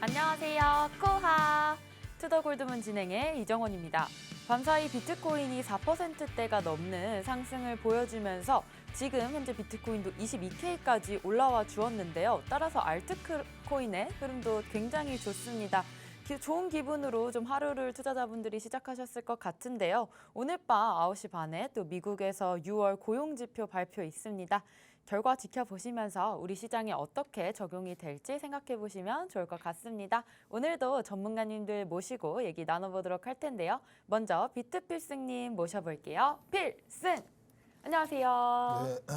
안녕하세요. 코하 투더골드문 진행의 이정원입니다. 밤사이 비트코인이 4%대가 넘는 상승을 보여주면서 지금 현재 비트코인도 22K까지 올라와 주었는데요. 따라서 알트코인의 흐름도 굉장히 좋습니다. 좋은 기분으로 좀 하루를 투자자분들이 시작하셨을 것 같은데요. 오늘 밤 9시 반에 또 미국에서 6월 고용지표 발표 있습니다. 결과 지켜보시면서 우리 시장에 어떻게 적용이 될지 생각해 보시면 좋을 것 같습니다. 오늘도 전문가님들 모시고 얘기 나눠보도록 할 텐데요. 먼저 비트필승님 모셔볼게요. 필승! 안녕하세요. 네,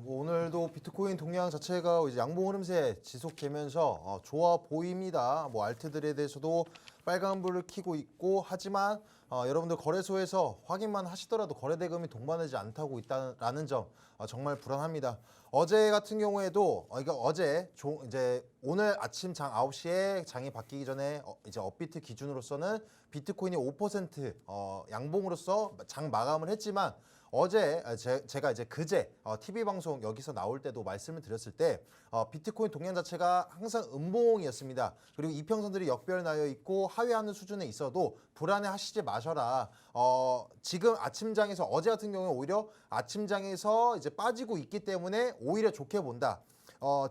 오늘도 비트코인 동향 자체가 이제 양봉 흐름세 지속되면서 좋아 보입니다. 알트들에 대해서도 빨간불을 켜고 있고 하지만 여러분들 거래소에서 확인만 하시더라도 거래 대금이 동반되지 않다고 있다라는 점 정말 불안합니다. 어제 같은 경우에도 그러니까 어제 이제 오늘 아침 장 9시에 장이 바뀌기 전에 이제 업비트 기준으로서는 비트코인이 5% 양봉으로서 장 마감을 했지만 어제 제가 이제 그제 TV 방송 여기서 나올 때도 말씀을 드렸을 때 비트코인 동향 자체가 항상 음봉이었습니다. 그리고 이평선들이 역별나여 있고 하회하는 수준에 있어도 불안해하시지 마셔라. 지금 아침장에서 어제 같은 경우에 오히려 아침장에서 이제 빠지고 있기 때문에 오히려 좋게 본다.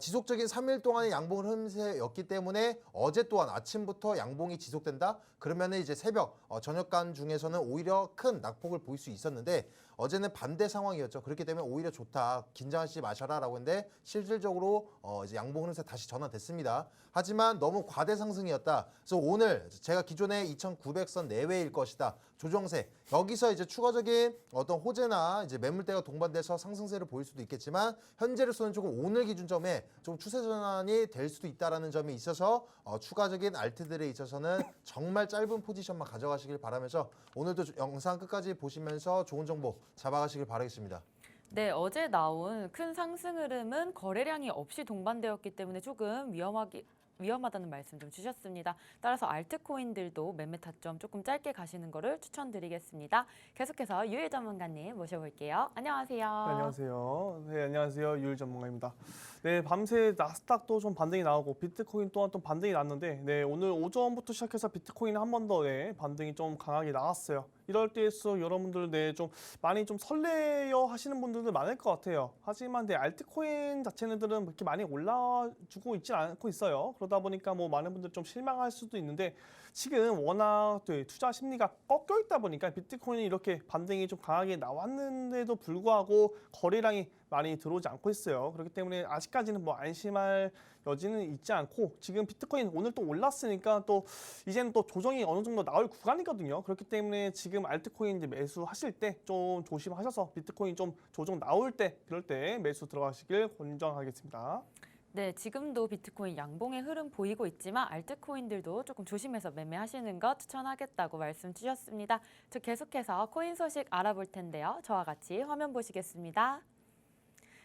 지속적인 3일 동안의 양봉 흐름세였기 때문에 어제 또한 아침부터 양봉이 지속된다? 그러면 이제 새벽, 저녁간 중에서는 오히려 큰 낙폭을 보일 수 있었는데 어제는 반대 상황이었죠. 그렇기 때문에 오히려 좋다. 긴장하지 마셔라 라고 했는데 실질적으로 이제 양봉 흐름세 다시 전환됐습니다. 하지만 너무 과대 상승이었다. 그래서 오늘 제가 기존에 2,900선 내외일 것이다. 조정세. 여기서 이제 추가적인 어떤 호재나 이제 매물대가 동반돼서 상승세를 보일 수도 있겠지만 현재로서는 조금 오늘 기준점에 좀 추세 전환이 될 수도 있다라는 점이 있어서 추가적인 알트들에 있어서는 정말 짧은 포지션만 가져가시길 바라면서 오늘도 영상 끝까지 보시면서 좋은 정보 잡아가시길 바라겠습니다. 네, 어제 나온 큰 상승 흐름은 거래량이 없이 동반되었기 때문에 조금 위험하다는 말씀 좀 주셨습니다. 따라서 알트코인들도 매매 타점 조금 짧게 가시는 거를 추천드리겠습니다. 계속해서 유일 전문가님 모셔볼게요. 안녕하세요. 네, 안녕하세요. 네, 안녕하세요. 유일 전문가입니다. 네, 밤새 나스닥도 좀 반등이 나오고 비트코인 또한 또 반등이 났는데 네, 오늘 오전부터 시작해서 비트코인 한 번 더 반등이 좀 강하게 나왔어요. 이럴 때일수록 여러분들 좀 많이 좀 설레어 하시는 분들도 많을 것 같아요. 하지만 알트코인 자체들은 그렇게 많이 올라주고 있지 않고 있어요. 그러다 보니까 많은 분들이 좀 실망할 수도 있는데 지금 워낙 투자 심리가 꺾여 있다 보니까 비트코인이 이렇게 반등이 좀 강하게 나왔는데도 불구하고 거래량이 많이 들어오지 않고 있어요. 그렇기 때문에 아직까지는 안심할 여지는 있지 않고 지금 비트코인 오늘 또 올랐으니까 또 이제는 또 조정이 어느 정도 나올 구간이거든요. 그렇기 때문에 지금 알트코인 이제 매수하실 때 좀 조심하셔서 비트코인 좀 조정 나올 때 그럴 때 매수 들어가시길 권장하겠습니다. 네, 지금도 비트코인 양봉의 흐름 보이고 있지만 알트코인들도 조금 조심해서 매매하시는 것 추천하겠다고 말씀 주셨습니다. 저 계속해서 코인 소식 알아볼 텐데요. 저와 같이 화면 보시겠습니다.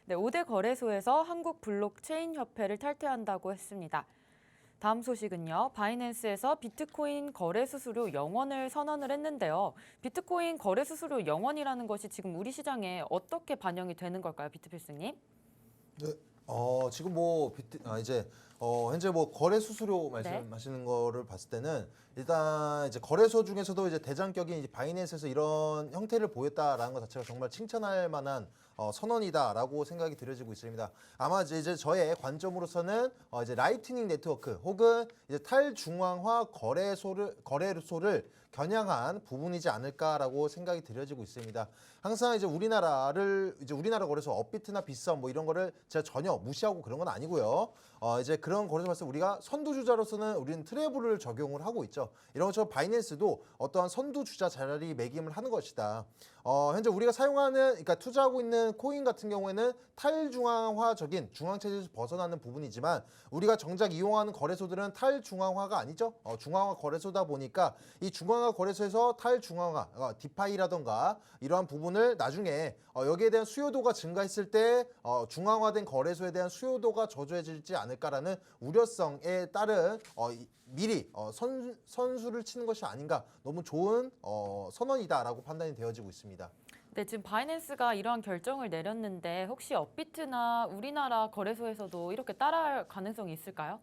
네, 5대 거래소에서 한국 블록체인 협회를 탈퇴한다고 했습니다. 다음 소식은요. 바이낸스에서 비트코인 거래 수수료 0원을 선언을 했는데요. 비트코인 거래 수수료 0원이라는 것이 지금 우리 시장에 어떻게 반영이 되는 걸까요, 비트필승님? 네. 지금 이제 현재 거래 수수료 말씀하시는 거를 봤을 때는 일단 이제 거래소 중에서도 이제 대장격인 이제 바이낸스에서 이런 형태를 보였다라는 것 자체가 정말 칭찬할 만한 선언이다라고 생각이 들어지고 있습니다. 아마 이제 저의 관점으로서는 이제 라이트닝 네트워크 혹은 이제 탈중앙화 거래소를 겨냥한 부분이지 않을까라고 생각이 들어지고 있습니다. 항상 이제 우리나라 거래소 업비트나 빗썸 이런 거를 제가 전혀 무시하고 그런 건 아니고요. 이제 그런 거래소 봤을 때 우리가 선두주자로서는 우리는 트래블을 적용을 하고 있죠. 이런 것처럼 바이낸스도 어떠한 선두주자 자리매김을 하는 것이다. 현재 우리가 그러니까 투자하고 있는 코인 같은 경우에는 탈중앙화적인 중앙체제에서 벗어나는 부분이지만 우리가 정작 이용하는 거래소들은 탈중앙화가 아니죠. 중앙화 거래소다 보니까 이 중앙화 거래소에서 탈중앙화, 디파이라던가 이러한 부분을 나중에 여기에 대한 수요도가 증가했을 때 중앙화된 거래소에 대한 수요도가 저조해질지 않을까라는 우려성에 따른 미리 선수를 치는 것이 아닌가, 너무 좋은 선언이다라고 판단이 되어지고 있습니다. 네, 지금 바이낸스가 이러한 결정을 내렸는데 혹시 업비트나 우리나라 거래소에서도 이렇게 따라할 가능성이 있을까요?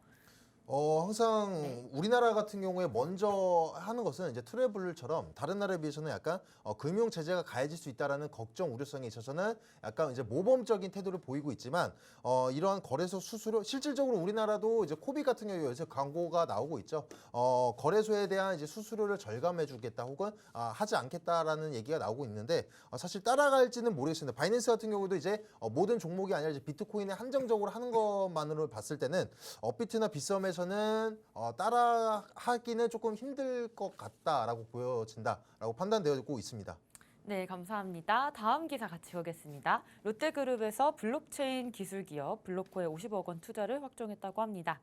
항상 우리나라 같은 경우에 먼저 하는 것은 이제 트래블처럼 다른 나라에 비해서는 약간 금융 제재가 가해질 수 있다라는 걱정 우려성에 있어서는 약간 이제 모범적인 태도를 보이고 있지만 이러한 거래소 수수료 실질적으로 우리나라도 이제 코비 같은 경우에 요새 광고가 나오고 있죠. 거래소에 대한 이제 수수료를 절감해주겠다 혹은 하지 않겠다라는 얘기가 나오고 있는데 사실 따라갈지는 모르겠습니다. 바이낸스 같은 경우도 이제 모든 종목이 아니라 이제 비트코인에 한정적으로 하는 것만으로 봤을 때는 업비트나 빗썸에서는 따라하기는 조금 힘들 것 같다라고 보여진다라고 판단되고 있습니다. 네, 감사합니다. 다음 기사 같이 보겠습니다. 롯데그룹에서 블록체인 기술 기업 블록코에 50억 원 투자를 확정했다고 합니다.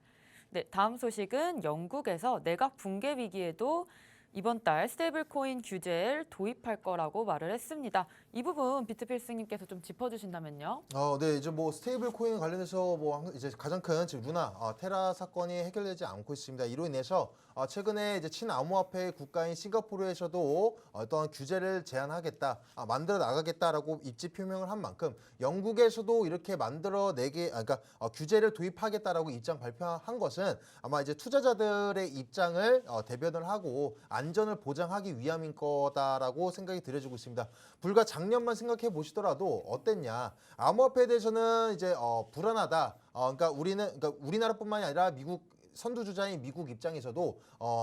네, 다음 소식은 영국에서 내각 붕괴 위기에도 이번 달 스테이블 코인 규제를 도입할 거라고 말을 했습니다. 이 부분 비트필승님께서 좀 짚어주신다면요. 네, 이제 뭐 스테이블 코인 관련해서 이제 가장 큰 지금 루나 테라 사건이 해결되지 않고 있습니다. 이로 인해서 최근에 이제 친암호화폐 국가인 싱가포르에서도 어떤 규제를 제한하겠다, 만들어 나가겠다라고 입지 표명을 한 만큼 영국에서도 이렇게 그러니까 규제를 도입하겠다라고 입장 발표한 것은 아마 이제 투자자들의 입장을 대변을 하고 안전을 보장하기 위함인 거다라고 생각이 들어지고 있습니다. 불과 작년만 생각해 보시더라도 어땠냐? 암호화폐에 대해서는 이제 불안하다. 그러니까 우리나라뿐만이 아니라 미국 선두주자인 미국 입장에서도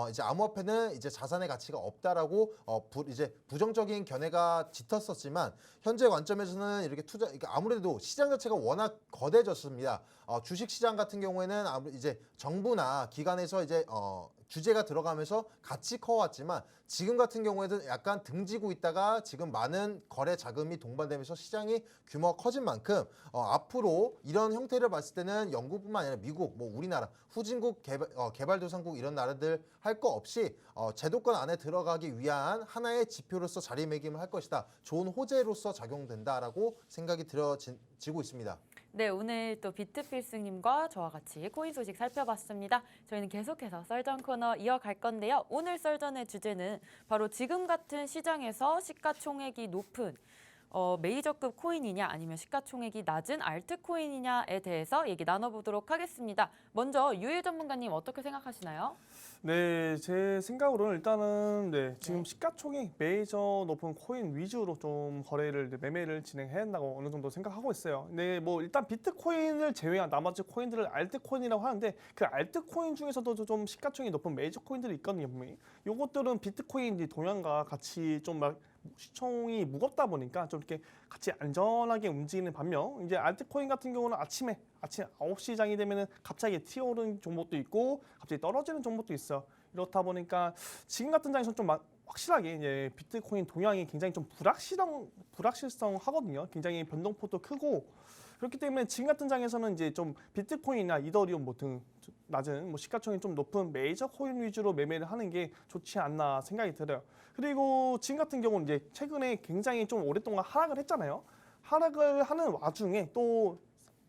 이제 암호화폐는 이제 자산의 가치가 없다라고 이제 부정적인 견해가 짙었었지만 현재 관점에서는 이렇게 그러니까 아무래도 시장 자체가 워낙 거대졌습니다. 주식 시장 같은 경우에는 이제 정부나 기관에서 이제 규제가 들어가면서 같이 커왔지만 지금 같은 경우에는 약간 등지고 있다가 지금 많은 거래 자금이 동반되면서 시장이 규모가 커진 만큼 앞으로 이런 형태를 봤을 때는 영국뿐만 아니라 미국, 뭐 우리나라, 후진국, 개발도상국 이런 나라들 할 거 없이 제도권 안에 들어가기 위한 하나의 지표로서 자리매김을 할 것이다. 좋은 호재로서 작용된다라고 생각이 들어지고 있습니다. 네, 오늘 또 비트필승님과 저와 같이 코인 소식 살펴봤습니다. 저희는 계속해서 썰전 코너 이어갈 건데요. 오늘 썰전의 주제는 바로 지금 같은 시장에서 시가총액이 높은 메이저급 코인이냐 아니면 시가총액이 낮은 알트코인이냐에 대해서 얘기 나눠보도록 하겠습니다. 먼저 유일 전문가님 어떻게 생각하시나요? 네, 제 생각으로는 일단은 지금 시가총액 메이저 높은 코인 위주로 좀 거래를 매매를 진행해야 한다고 어느 정도 생각하고 있어요. 네, 뭐 일단 비트코인을 제외한 나머지 코인들을 알트코인이라고 하는데 그 알트코인 중에서도 좀 시가총액이 높은 메이저 코인들이 있거든요, 분명히. 요것들은 비트코인 동향과 같이 좀 막 시총이 무겁다 보니까 좀 이렇게 같이 안전하게 움직이는 반면 이제 알트코인 같은 경우는 아침 9시 장이 되면은 갑자기 튀어오르는 종목도 있고 갑자기 떨어지는 종목도 있어. 이렇다 보니까 지금 같은 장에서는 좀 확실하게 이제 비트코인 동향이 굉장히 좀 불확실성하거든요. 굉장히 변동폭도 크고 그렇기 때문에 지금 같은 장에서는 이제 좀 비트코인이나 이더리움 등 낮은 시가총액이 좀 높은 메이저 코인 위주로 매매를 하는 게 좋지 않나 생각이 들어요. 그리고 지금 같은 경우는 이제 최근에 굉장히 좀 오랫동안 하락을 했잖아요. 하락을 하는 와중에 또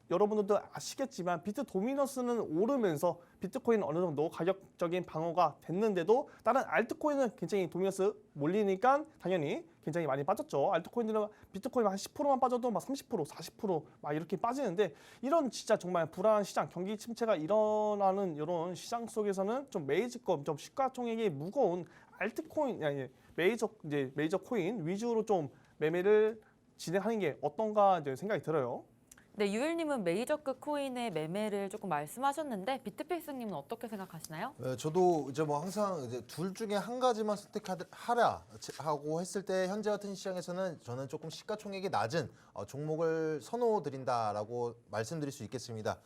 여러분들도 아시겠지만 비트 도미너스는 오르면서 비트코인은 어느 정도 가격적인 방어가 됐는데도 다른 알트코인은 굉장히 도미너스 몰리니까 당연히 굉장히 많이 빠졌죠. 알트코인들은 비트코인 한 10%만 빠져도 막 30%, 40%막 이렇게 빠지는데 이런 진짜 정말 불안한 시장, 경기 침체가 일어나는 이런 시장 속에서는 좀 메이저급, 좀 시가총액이 무거운 알트코인, 아니 메이저 코인 위주로 좀 매매를 진행하는 게 어떤가 이제 생각이 들어요. 네, 유일님은 메이저급 코인의 매매를 조금 말씀하셨는데 비트필승님은 어떻게 생각하시나요? 저도 이제 뭐 항상 이제 둘 중에 한 가지만 선택하라 하고 했을 때 현재 같은 시장에서는 저는 조금 시가총액이 낮은 종목을 선호드린다라고 말씀드릴 수 있겠습니다.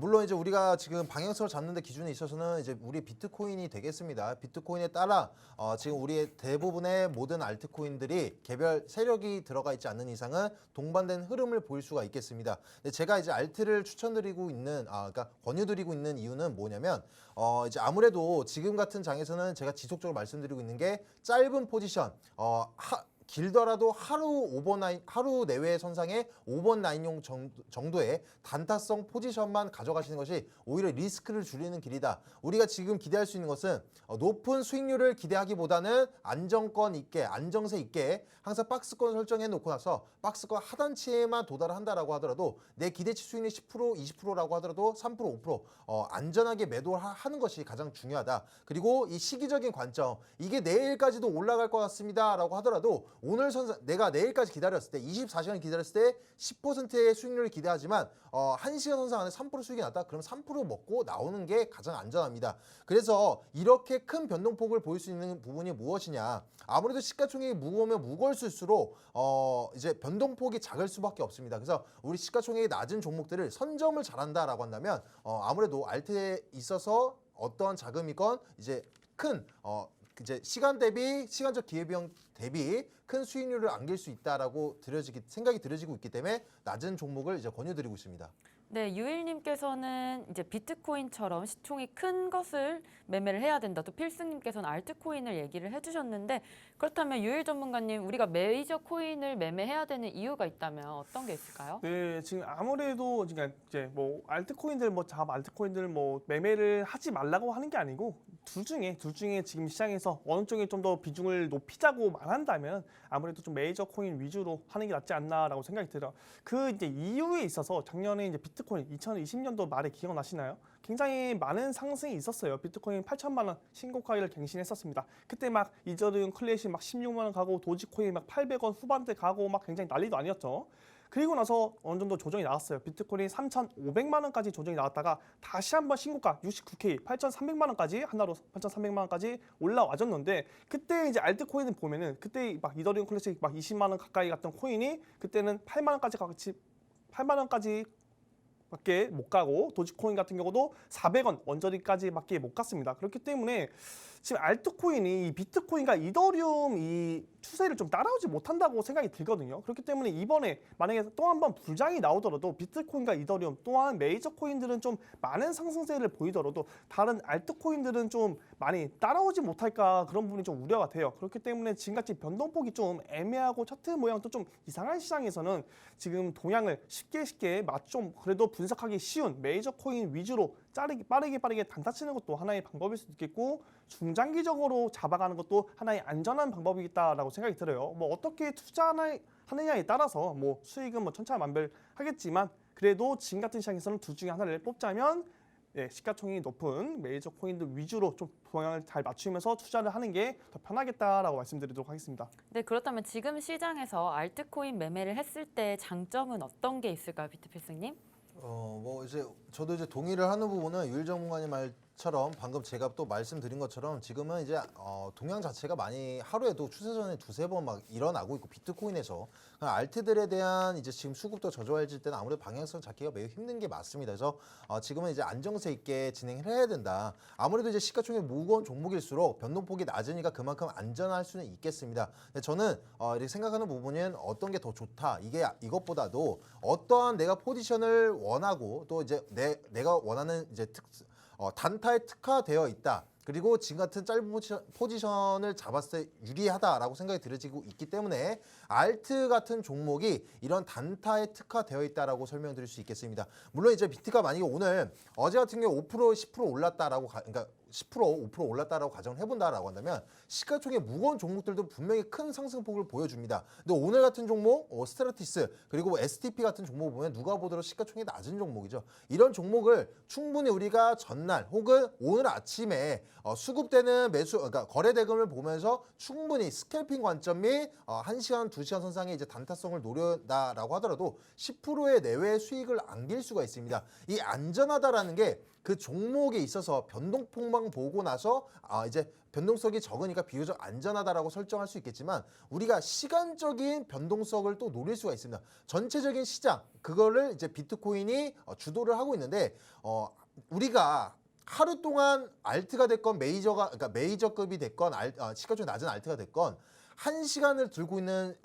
물론 이제 우리가 지금 방향성을 잡는 데 기준에 있어서는 이제 우리 비트코인이 되겠습니다. 비트코인에 따라 지금 우리의 대부분의 모든 알트코인들이 개별 세력이 들어가 있지 않는 이상은 동반된 흐름을 보일 수가 있겠습니다. 근데 제가 이제 알트를 추천드리고 있는, 그러니까 권유드리고 있는 이유는 뭐냐면 이제 아무래도 지금 같은 장에서는 제가 지속적으로 말씀드리고 있는 게 짧은 포지션, 길더라도 하루 내외 선상의 오버 라인용 정도의 단타성 포지션만 가져가시는 것이 오히려 리스크를 줄이는 길이다. 우리가 지금 기대할 수 있는 것은 높은 수익률을 기대하기보다는 안정권 있게, 안정세 있게 항상 박스권 설정해 놓고 나서 박스권 하단치에만 도달한다라고 하더라도 내 기대치 수익률 10%, 20%라고 하더라도 3%, 5% 안전하게 매도하는 것이 가장 중요하다. 그리고 이 시기적인 관점, 이게 내일까지도 올라갈 것 같습니다라고 하더라도 오늘 내가 내일까지 기다렸을 때 24시간 기다렸을 때 10%의 수익률을 기대하지만 1시간 선상 안에 3% 수익이 났다. 그럼 3% 먹고 나오는 게 가장 안전합니다. 그래서 이렇게 큰 변동폭을 보일 수 있는 부분이 무엇이냐? 아무래도 시가총액이 무거우면 무거울수록 이제 변동폭이 작을 수밖에 없습니다. 그래서 우리 시가총액이 낮은 종목들을 선점을 잘한다라고 한다면 아무래도 알트에 있어서 어떤 자금이건 이제 큰 이제 시간적 기회비용 대비 큰 수익률을 안길 수 있다라고 생각이 들어지고 있기 때문에 낮은 종목을 이제 권유드리고 있습니다. 네, 유일님께서는 이제 비트코인처럼 시총이 큰 것을 매매를 해야 된다. 또 필승님께서는 알트코인을 얘기를 해주셨는데 그렇다면 유일 전문가님, 우리가 메이저 코인을 매매해야 되는 이유가 있다면 어떤 게 있을까요? 네, 지금 아무래도 그러니까 이제 뭐 알트코인들 알트코인들 매매를 하지 말라고 하는 게 아니고 둘 중에 지금 시장에서 어느 쪽에 좀 더 비중을 높이자고 말한다면 아무래도 좀 메이저 코인 위주로 하는 게 낫지 않나라고 생각이 들어요. 그 이제 이유에 있어서 작년에 이제 비트코인 2020년도 말에 기억나시나요? 굉장히 많은 상승이 있었어요. 비트코인 8천만 원 신고가를 갱신했었습니다. 그때 막 이더리움 클래식 막 16만 원 가고 도지코인 막 800원 후반대 가고 막 굉장히 난리도 아니었죠. 그리고 나서 어느 정도 조정이 나왔어요. 비트코인이 3,500만 원까지 조정이 나왔다가 다시 한번 신고가 69K 8,300만 원까지 하나로 8,300만 원까지 올라와줬는데 그때 이제 알트코인을 보면은 그때 막 이더리움 클래식 막 20만 원 가까이 갔던 코인이 그때는 8만 원까지 밖에 못 가고 도지코인 같은 경우도 400원 언저리까지밖에 못 갔습니다. 그렇기 때문에 지금 알트코인이 비트코인과 이더리움 이 추세를 좀 따라오지 못한다고 생각이 들거든요. 그렇기 때문에 이번에 만약에 또 한 번 불장이 나오더라도 비트코인과 이더리움 또한 메이저 코인들은 좀 많은 상승세를 보이더라도 다른 알트코인들은 좀 많이 따라오지 못할까 그런 부분이 좀 우려가 돼요. 그렇기 때문에 지금같이 변동폭이 좀 애매하고 차트 모양도 좀 이상한 시장에서는 지금 동향을 쉽게 좀 그래도 분석하기 쉬운 메이저 코인 위주로 빠르게 단타 치는 것도 하나의 방법일 수도 있겠고 중장기적으로 잡아가는 것도 하나의 안전한 방법이겠다라고 생각이 들어요. 뭐 어떻게 투자하느냐에 따라서 뭐 수익은 뭐 천차만별하겠지만 그래도 지금 같은 시장에서는 둘 중에 하나를 뽑자면 시가총액이 높은 메이저 코인들 위주로 좀 동향을 잘 맞추면서 투자를 하는 게 더 편하겠다라고 말씀드리도록 하겠습니다. 네, 그렇다면 지금 시장에서 알트코인 매매를 했을 때 장점은 어떤 게 있을까요, 비트필승님? 뭐 이제 저도 이제 동의를 하는 부분은 유일 전문가님 말처럼 방금 제가 또 말씀드린 것처럼 지금은 이제 동향 자체가 많이 하루에도 추세전에 두세 번 막 일어나고 있고 비트코인에서 알트들에 대한 이제 지금 수급도 저조해질 때는 아무래도 방향성 잡기가 매우 힘든 게 맞습니다. 그래서 지금은 이제 안정세 있게 진행을 해야 된다. 아무래도 이제 시가총액 무거운 종목일수록 변동폭이 낮으니까 그만큼 안전할 수는 있겠습니다. 근데 저는 이렇게 생각하는 부분은 어떤 게 더 좋다. 이것보다도 어떠한 내가 포지션을 원하고 또 이제 내가 원하는 이제 단타에 특화되어 있다. 그리고 지금 같은 짧은 포지션을 잡았을 때 유리하다라고 생각이 들어지고 있기 때문에 알트 같은 종목이 이런 단타에 특화되어 있다라고 설명드릴 수 있겠습니다. 물론 이제 비트가 만약에 오늘 어제 같은 경우 5% 10% 올랐다라고 그러니까 10% 5% 올랐다라고 가정을 해본다라고 한다면 시가총액 무거운 종목들도 분명히 큰 상승폭을 보여줍니다. 근데 오늘 같은 종목 스트라티스 그리고 STP 같은 종목 보면 누가 보더라도 시가총액이 낮은 종목이죠. 이런 종목을 충분히 우리가 전날 혹은 오늘 아침에 수급되는 그러니까 거래 대금을 보면서 충분히 스캘핑 관점 및 1시간, 2시간 선상에 이제 단타성을 노린다라고 하더라도 10%의 내외 수익을 안길 수가 있습니다. 이 안전하다라는 게 그 종목에 있어서 변동폭만 보고 나서 이제 변동성이 적으니까 비교적 안전하다라고 설정할 수 있겠지만 우리가 시간적인 변동성을 또 노릴 수가 있습니다. 전체적인 시장 그거를 이제 비트코인이 주도를 하고 있는데 우리가 하루 동안 알트가 됐건 그러니까 메이저급이 됐건 시가총액 낮은 알트가 됐건 1시간을 들고 있는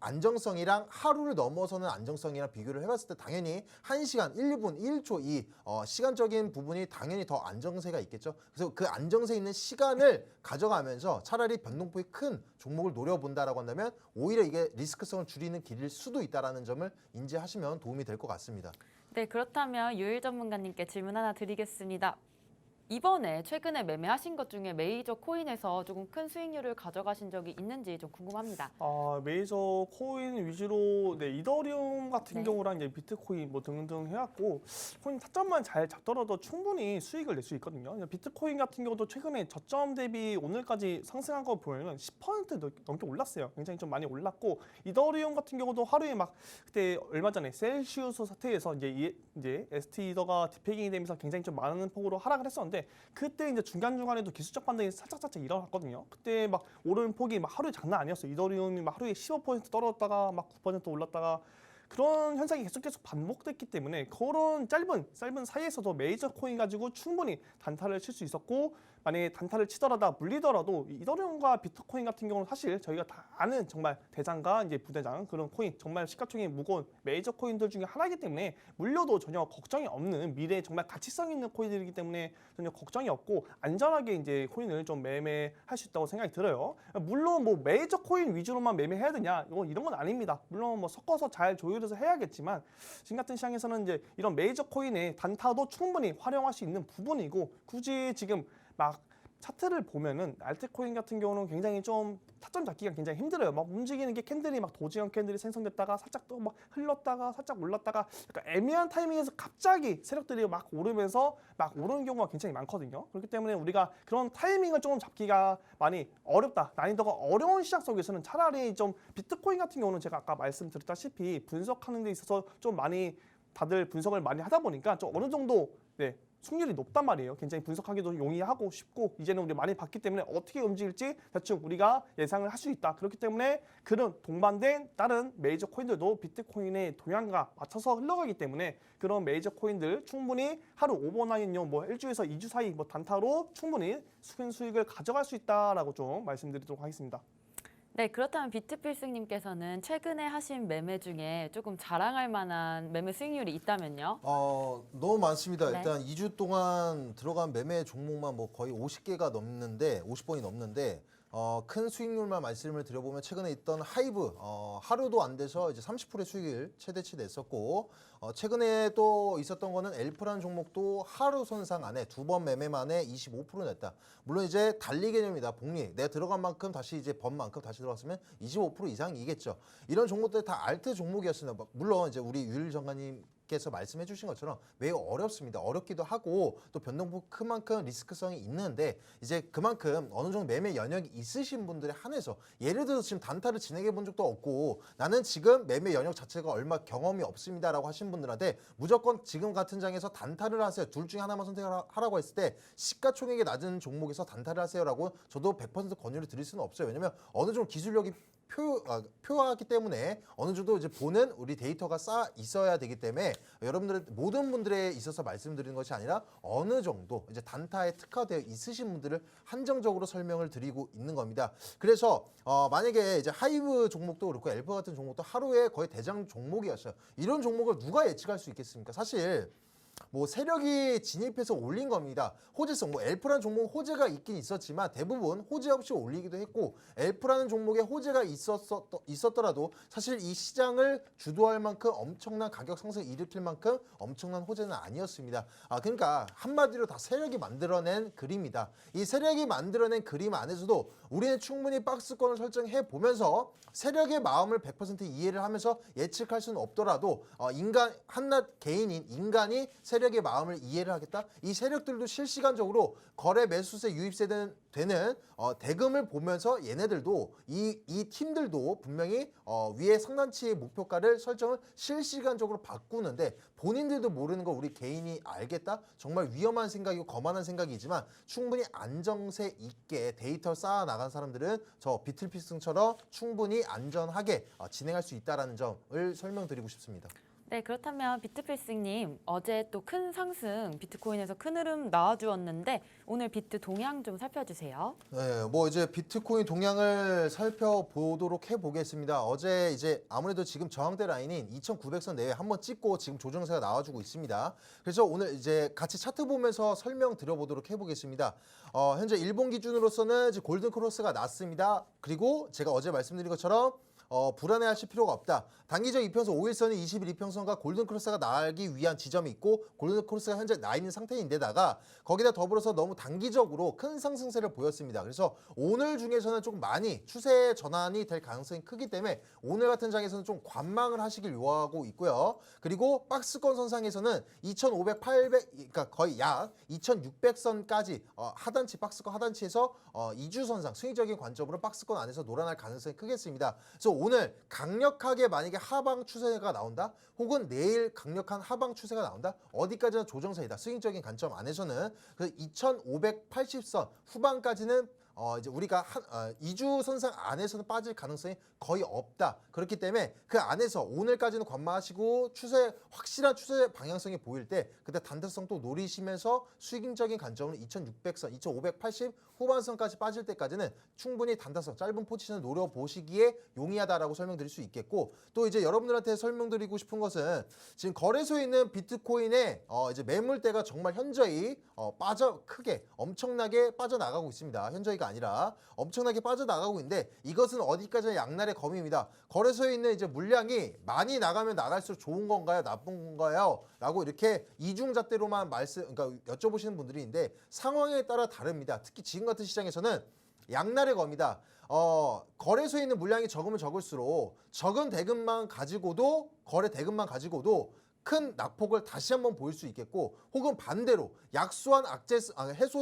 안정성이랑 하루를 넘어서는 안정성이랑 비교를 해봤을 때 당연히 1시간, 1분, 1초 이 시간적인 부분이 당연히 더 안정세가 있겠죠. 그래서 그 안정세 있는 시간을 가져가면서 차라리 변동폭이 큰 종목을 노려본다라고 한다면 오히려 이게 리스크성을 줄이는 길일 수도 있다는 점을 인지하시면 도움이 될 것 같습니다. 네, 그렇다면 유일 전문가님께 질문 하나 드리겠습니다. 이번에 최근에 매매하신 것 중에 메이저 코인에서 조금 큰 수익률을 가져가신 적이 있는지 좀 궁금합니다. 메이저 코인 위주로 이더리움 같은 네. 경우랑 이제 비트코인 뭐 등등 해갖고 코인 타점만 잘 잡더라도 충분히 수익을 낼 수 있거든요. 비트코인 같은 경우도 최근에 저점 대비 오늘까지 상승한 거 보면 10% 넘게 올랐어요. 굉장히 좀 많이 올랐고 이더리움 같은 경우도 하루에 막 그때 얼마 전에 셀시우스 사태에서 이제 ST 이더가 디페깅이 되면서 굉장히 좀 많은 폭으로 하락을 했었는데 그때 이제 중간중간에도 기술적 반등이 살짝 일어났거든요. 그때 막 오르는 폭이 막 하루에 장난 아니었어요. 이더리움이 막 하루에 15% 떨어졌다가 막 9% 올랐다가 그런 현상이 계속 반복됐기 때문에 그런 짧은 사이에서도 메이저 코인 가지고 충분히 단타를 칠 수 있었고 만약에 단타를 치더라도 물리더라도 이더리움과 비트코인 같은 경우는 사실 저희가 다 아는 정말 대장과 이제 부대장 그런 코인 정말 시가총액이 무거운 메이저 코인들 중에 하나이기 때문에 물려도 전혀 걱정이 없는 미래에 정말 가치성 있는 코인들이기 때문에 전혀 걱정이 없고 안전하게 이제 코인을 좀 매매할 수 있다고 생각이 들어요. 물론 뭐 메이저 코인 위주로만 매매해야 되냐 이런 건 아닙니다. 물론 뭐 섞어서 잘 조율해서 해야겠지만 지금 같은 시장에서는 이제 이런 메이저 코인의 단타도 충분히 활용할 수 있는 부분이고 굳이 지금 막 차트를 보면은 알트코인 같은 경우는 굉장히 좀 타점 잡기가 굉장히 힘들어요. 막 움직이는 게 캔들이 막 도지형 캔들이 생성됐다가 살짝 또 막 흘렀다가 살짝 올랐다가 약간 애매한 타이밍에서 갑자기 세력들이 막 오르면서 막 오르는 경우가 굉장히 많거든요. 그렇기 때문에 우리가 그런 타이밍을 조금 잡기가 많이 어렵다. 난이도가 어려운 시장 속에서는 차라리 좀 비트코인 같은 경우는 제가 아까 말씀드렸다시피 분석하는 데 있어서 좀 많이 다들 분석을 많이 하다 보니까 좀 어느 정도 승률이 높단 말이에요. 굉장히 분석하기도 용이하고 쉽고 이제는 우리 많이 봤기 때문에 어떻게 움직일지 대충 우리가 예상을 할 수 있다. 그렇기 때문에 그런 동반된 다른 메이저 코인들도 비트코인의 동향과 맞춰서 흘러가기 때문에 그런 메이저 코인들 충분히 하루 오버나잇요 뭐 일주에서 2주 사이 뭐 단타로 충분히 큰 수익을 가져갈 수 있다라고 좀 말씀드리도록 하겠습니다. 네, 그렇다면 비트필승님께서는 최근에 하신 매매 중에 조금 자랑할 만한 매매 수익률이 있다면요? 너무 많습니다. 네. 일단 2주 동안 들어간 매매 종목만 뭐 거의 50개가 넘는데 50번이 넘는데 큰 수익률만 말씀을 드려보면 최근에 있던 하이브 하루도 안 돼서 이제 30%의 수익을 최대치 냈었고 최근에 또 있었던 거는 엘프라는 종목도 하루 손상 안에 2번 매매 만에 25% 냈다. 물론 이제 달리 개념이다. 복리. 내가 들어간 만큼 다시 이제 번 만큼 다시 들어갔으면 25% 이상이겠죠. 이런 종목들 다 알트 종목이었습니다. 물론 이제 우리 유일 정관님 께서 말씀해 주신 것처럼 매우 어렵습니다. 어렵기도 하고 또 변동폭 큰 만큼 리스크성이 있는데 이제 그만큼 어느 정도 매매 연역이 있으신 분들에 한해서 예를 들어서 지금 단타를 진행해 본 적도 없고 나는 지금 매매 연역 자체가 얼마 경험이 없습니다라고 하신 분들한테 무조건 지금 같은 장에서 단타를 하세요. 둘 중에 하나만 선택하라고 했을 때 시가총액이 낮은 종목에서 단타를 하세요라고 저도 100% 권유를 드릴 수는 없어요. 왜냐면 어느 정도 기술력이 표하기 때문에 어느 정도 이제 보는 우리 데이터가 쌓아 있어야 되기 때문에 여러분들 모든 분들에 있어서 말씀드리는 것이 아니라 어느 정도 이제 단타에 특화되어 있으신 분들을 한정적으로 설명을 드리고 있는 겁니다. 그래서 만약에 이제 하이브 종목도 그렇고 엘프 같은 종목도 하루에 거의 대장 종목이었어요. 이런 종목을 누가 예측할 수 있겠습니까? 사실 뭐 세력이 진입해서 올린 겁니다. 호재성, 뭐 엘프라는 종목 호재가 있긴 있었지만 대부분 호재 없이 올리기도 했고 엘프라는 종목에 호재가 있었더라도 사실 이 시장을 주도할 만큼 엄청난 가격 상승을 일으킬 만큼 엄청난 호재는 아니었습니다. 그러니까 한마디로 다 세력이 만들어낸 그림이다. 이 세력이 만들어낸 그림 안에서도 우리는 충분히 박스권을 설정해 보면서 세력의 마음을 100% 이해를 하면서 예측할 수는 없더라도 인간 한낱 개인인 인간이 세력의 마음을 이해를 하겠다. 이 세력들도 실시간적으로 거래 매수세 유입세 되는 대금을 보면서 얘네들도 이 팀들도 분명히 위에 상단치의 목표가를 설정을 실시간적으로 바꾸는데 본인들도 모르는 거 우리 개인이 알겠다? 정말 위험한 생각이고 거만한 생각이지만 충분히 안정세 있게 데이터 쌓아 나간 사람들은 저 비틀피승처럼 충분히 안전하게 진행할 수 있다는 점을 설명드리고 싶습니다. 네, 그렇다면 비트필승님, 어제 또 큰 상승, 비트코인에서 큰 흐름 나와주었는데 오늘 비트 동향 좀 살펴주세요. 네, 뭐 이제 비트코인 동향을 살펴보도록 해보겠습니다. 어제 이제 아무래도 지금 저항대 라인인 2,900선 내에 한번 찍고 지금 조정세가 나와주고 있습니다. 그래서 오늘 이제 같이 차트 보면서 설명 드려보도록 해보겠습니다. 현재 일본 기준으로서는 이제 골든 크로스가 났습니다. 그리고 제가 어제 말씀드린 것처럼 불안해하실 필요가 없다. 단기적 이평선 5일선이 20일 이평선과 골든크로스가 나기 위한 지점이 있고 골든크로스가 현재 나 있는 상태인데다가 거기다 더불어서 너무 단기적으로 큰 상승세를 보였습니다. 그래서 오늘 중에서는 조금 많이 추세 전환이 될 가능성이 크기 때문에 오늘 같은 장에서는 좀 관망을 하시길 요하고 있고요. 그리고 박스권 선상에서는 2,500, 800, 그러니까 거의 약 2,600선까지 하단치 박스권 하단치에서 2주 선상 수익적인 관점으로 박스권 안에서 놀아날 가능성이 크겠습니다. 그래서 오늘 강력하게 만약에 하방 추세가 나온다 혹은 내일 강력한 하방 추세가 나온다 어디까지나 조정세이다 스윙적인 관점 안에서는 그래서 2580선 후반까지는 이제 우리가 2주 선상 안에서는 빠질 가능성이 거의 없다. 그렇기 때문에 그 안에서 오늘까지는 관망하시고 확실한 추세 방향성이 보일 때 그때 단타성 또 노리시면서 수익적인 관점으로 2600선, 2580 후반선까지 빠질 때까지는 충분히 단타성 짧은 포지션을 노려보시기에 용이하다라고 설명드릴 수 있겠고 또 이제 여러분들한테 설명드리고 싶은 것은 지금 거래소에 있는 비트코인의 이제 매물대가 정말 현저히 크게 엄청나게 빠져나가고 있습니다. 현저히가 아니라 엄청나게 빠져나가고 있는데 이것은 어디까지나 양날의 검입니다. 거래소에 있는 이제 물량이 많이 나가면 나갈수록 좋은 건가요? 나쁜 건가요? 라고 이렇게 이중잣대로만 그러니까 여쭤보시는 분들이 있는데 상황에 따라 다릅니다. 특히 지금 같은 시장에서는 양날의 검이다. 거래소에 있는 물량이 적으면 적을수록 적은 대금만 가지고도 거래 대금만 가지고도 큰 낙폭을 다시 한번 보일 수 있겠고 혹은 반대로 약소한 악재성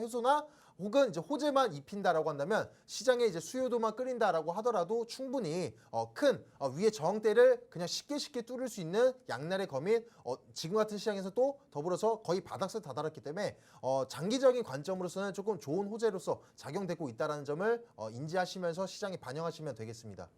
해소나 혹은 이제 호재만 입힌다라고 한다면 시장에 이제 수요도만 끓인다라고 하더라도 충분히 큰 위에 저항대를 그냥 쉽게 뚫을 수 있는 양날의 검인 지금 같은 시장에서 또 더불어서 거의 바닥선에 다다랐기 때문에 장기적인 관점으로서는 조금 좋은 호재로서 작용되고 있다는 점을 인지하시면서 시장에 반영하시면 되겠습니다.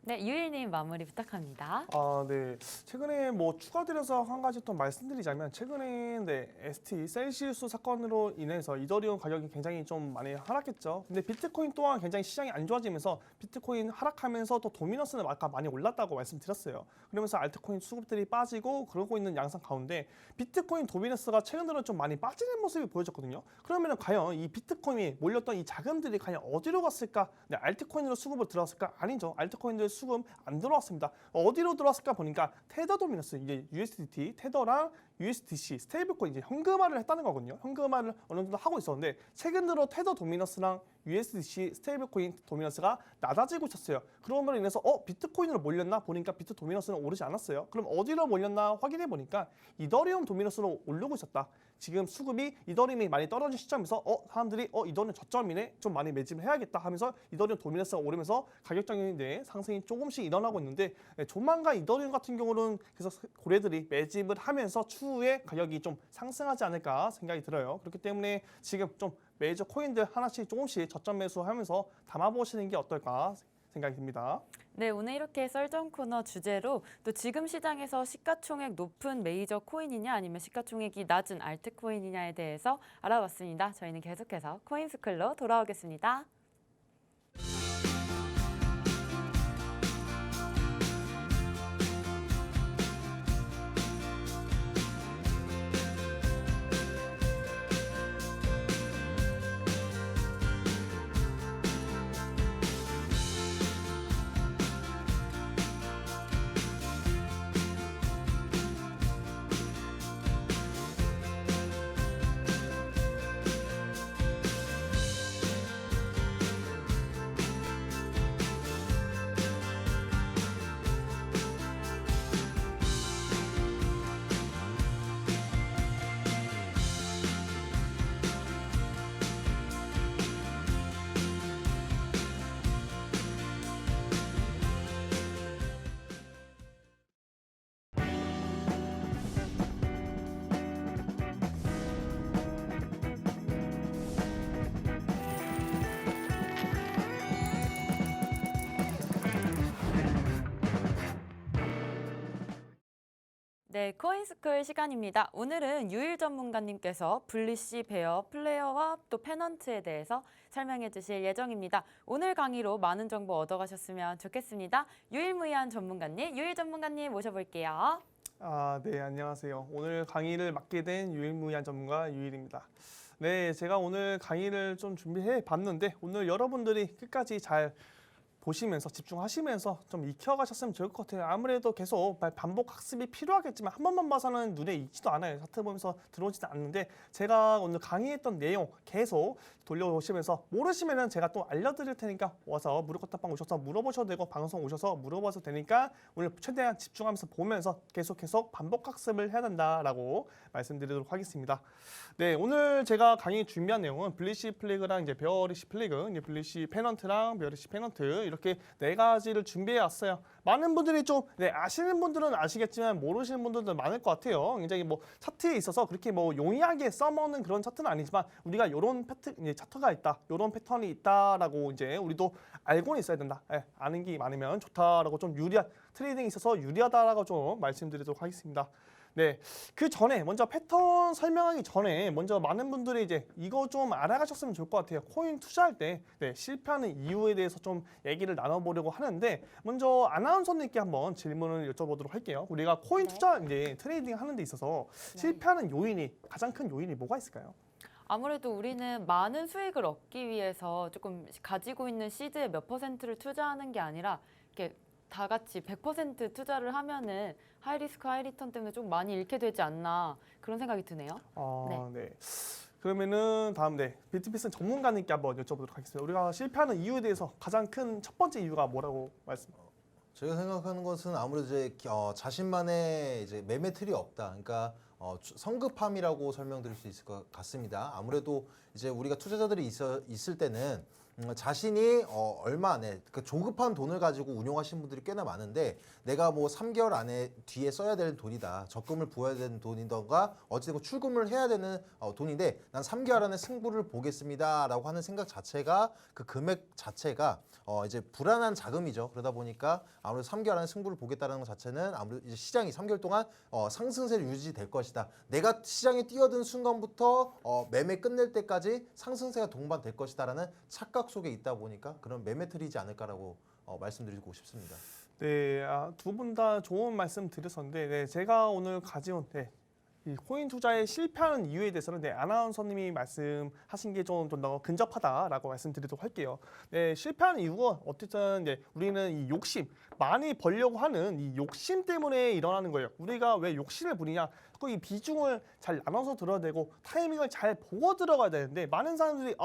네, 유일님 마무리 부탁합니다. 네. 최근에 뭐 추가드려서 한 가지 또 말씀드리자면 최근에 ST 셀시우스 사건으로 인해서 이더리움 가격이 굉장히 좀 많이 하락했죠. 근데 비트코인 또한 굉장히 시장이 안 좋아지면서 비트코인 하락하면서 또 도미넌스는 아까 많이 올랐다고 말씀드렸어요. 그러면서 알트코인 수급들이 빠지고 그러고 있는 양상 가운데 비트코인 도미넌스가 최근 들어 좀 많이 빠지는 모습이 보여졌거든요. 그러면 과연 이 비트코인이 몰렸던 이 자금들이 과연 어디로 갔을까? 네, 알트코인으로 수급을 들어갔을까? 아니죠. 알트코인들 수급 안 들어왔습니다. 어디로 들어왔을까 보니까 테더 도미넌스 이제 USDT, 테더랑 USDC 스테이블코인 이제 현금화를 했다는 거거든요. 현금화를 어느 정도 하고 있었는데 최근 들어 테더 도미넌스랑 USDC 스테이블코인 도미넌스가 낮아지고 있었어요. 그럼으로 인해서 비트코인으로 몰렸나 보니까 비트 도미넌스는 오르지 않았어요. 그럼 어디로 몰렸나 확인해 보니까 이더리움 도미넌스로 오르고 있었다. 지금 수급이 이더리움이 많이 떨어진 시점에서 사람들이 이더리움 저점이네 좀 많이 매집을 해야겠다 하면서 이더리움 도미넌스가 오르면서 가격적인 상승이 조금씩 일어나고 있는데 조만간 이더리움 같은 경우는 그래서 고래들이 매집을 하면서 추후에 가격이 좀 상승하지 않을까 생각이 들어요. 그렇기 때문에 지금 좀 메이저 코인들 하나씩 조금씩 저점 매수하면서 담아보시는 게 어떨까 생각이 듭니다. 네, 오늘 이렇게 썰전 코너 주제로 또 지금 시장에서 시가총액 높은 메이저 코인이냐 아니면 시가총액이 낮은 알트코인이냐에 대해서 알아봤습니다. 저희는 계속해서 코인스쿨로 돌아오겠습니다. 네, 코인스쿨 시간입니다. 오늘은 유일 전문가님께서 블리시 베어 플레이어와 또 페넌트에 대해서 설명해 주실 예정입니다. 오늘 강의로 많은 정보 얻어가셨으면 좋겠습니다. 유일무이한 전문가님, 유일 전문가님 모셔볼게요. 네, 안녕하세요. 오늘 강의를 맡게 된 유일무이한 전문가 유일입니다. 네, 제가 오늘 강의를 좀 준비해 봤는데 오늘 여러분들이 끝까지 잘 보시면서 집중하시면서 좀 익혀가셨으면 좋을 것 같아요. 아무래도 계속 반복 학습이 필요하겠지만 한 번만 봐서는 눈에 익지도 않아요. 차트 보면서 들어오지도 않는데 제가 오늘 강의했던 내용 계속 돌려보시면서 모르시면은 제가 또 알려드릴 테니까 와서 무료카톡방 오셔서 물어보셔도 되고 방송 오셔서 물어봐도 되니까 오늘 최대한 집중하면서 보면서 계속 반복 학습을 해야 된다라고 말씀드리도록 하겠습니다. 네, 오늘 제가 강의 준비한 내용은 블리시 플래그랑 이제 베어리시 플래그, 이제 블리시 페넌트랑 베어리시 페넌트 이렇게 네 가지를 준비해 왔어요. 많은 분들이 좀 아시는 분들은 아시겠지만 모르시는 분들도 많을 것 같아요. 굉장히 뭐 차트에 있어서 그렇게 뭐 용이하게 써먹는 그런 차트는 아니지만 우리가 이런 차트가 있다, 이런 패턴이 있다라고 이제 우리도 알고는 있어야 된다. 아는 게 많으면 좋다라고 좀 트레이딩에 있어서 유리하다라고 좀 말씀드리도록 하겠습니다. 네, 그 전에 먼저 패턴 설명하기 전에 먼저 많은 분들이 이제 이거 좀 알아가셨으면 좋을 것 같아요. 코인 투자할 때 실패하는 이유에 대해서 좀 얘기를 나눠보려고 하는데 먼저 아나운서님께 한번 질문을 여쭤보도록 할게요. 우리가 코인 투자 이제 트레이딩 하는 데 있어서 실패하는 요인이 가장 큰 요인이 뭐가 있을까요? 아무래도 우리는 많은 수익을 얻기 위해서 조금 가지고 있는 시드의 몇 %를 투자하는 게 아니라 이렇게 다 같이 100% 투자를 하면은 하이리스크 하이리턴 때문에 좀 많이 잃게 되지 않나 그런 생각이 드네요. 네. 그러면은 다음 비트피스 전문가님께 한번 여쭤보도록 하겠습니다. 우리가 실패하는 이유에 대해서 가장 큰 첫 번째 이유가 뭐라고 제가 생각하는 것은 아무래도 이제 자신만의 이제 매매 틀이 없다. 그러니까 성급함이라고 설명드릴 수 있을 것 같습니다. 아무래도 이제 우리가 투자자들이 있을 때는 자신이 얼마 안에 그 조급한 돈을 가지고 운용하시는 분들이 꽤나 많은데 내가 뭐 3개월 안에 뒤에 써야 되는 돈이다. 적금을 부어야 되는 돈이던가 어찌됐건 출금을 해야 되는 돈인데 난 3개월 안에 승부를 보겠습니다라고 하는 생각 자체가 그 금액 자체가 이제 불안한 자금이죠. 그러다 보니까 아무래도 3개월 안에 승부를 보겠다는 것 자체는 아무래도 이제 시장이 3개월 동안 상승세를 유지될 것이다. 내가 시장에 뛰어든 순간부터 매매 끝낼 때까지 상승세가 동반될 것이다라는 착각 속에 있다 보니까 그런 매매 틀이지 않을까라고 말씀드리고 싶습니다. 네, 두 분 다 좋은 말씀 드렸었는데 제가 오늘 가져온 이 코인 투자에 실패하는 이유에 대해서는 아나운서님이 말씀하신 게 좀 더 근접하다라고 말씀드리도록 할게요. 실패하는 이유가 어쨌든 우리는 이 욕심, 많이 벌려고 하는 이 욕심 때문에 일어나는 거예요. 우리가 왜 욕심을 부리냐? 그 이 비중을 잘 나눠서 들어야 되고 타이밍을 잘 보고 들어가야 되는데 많은 사람들이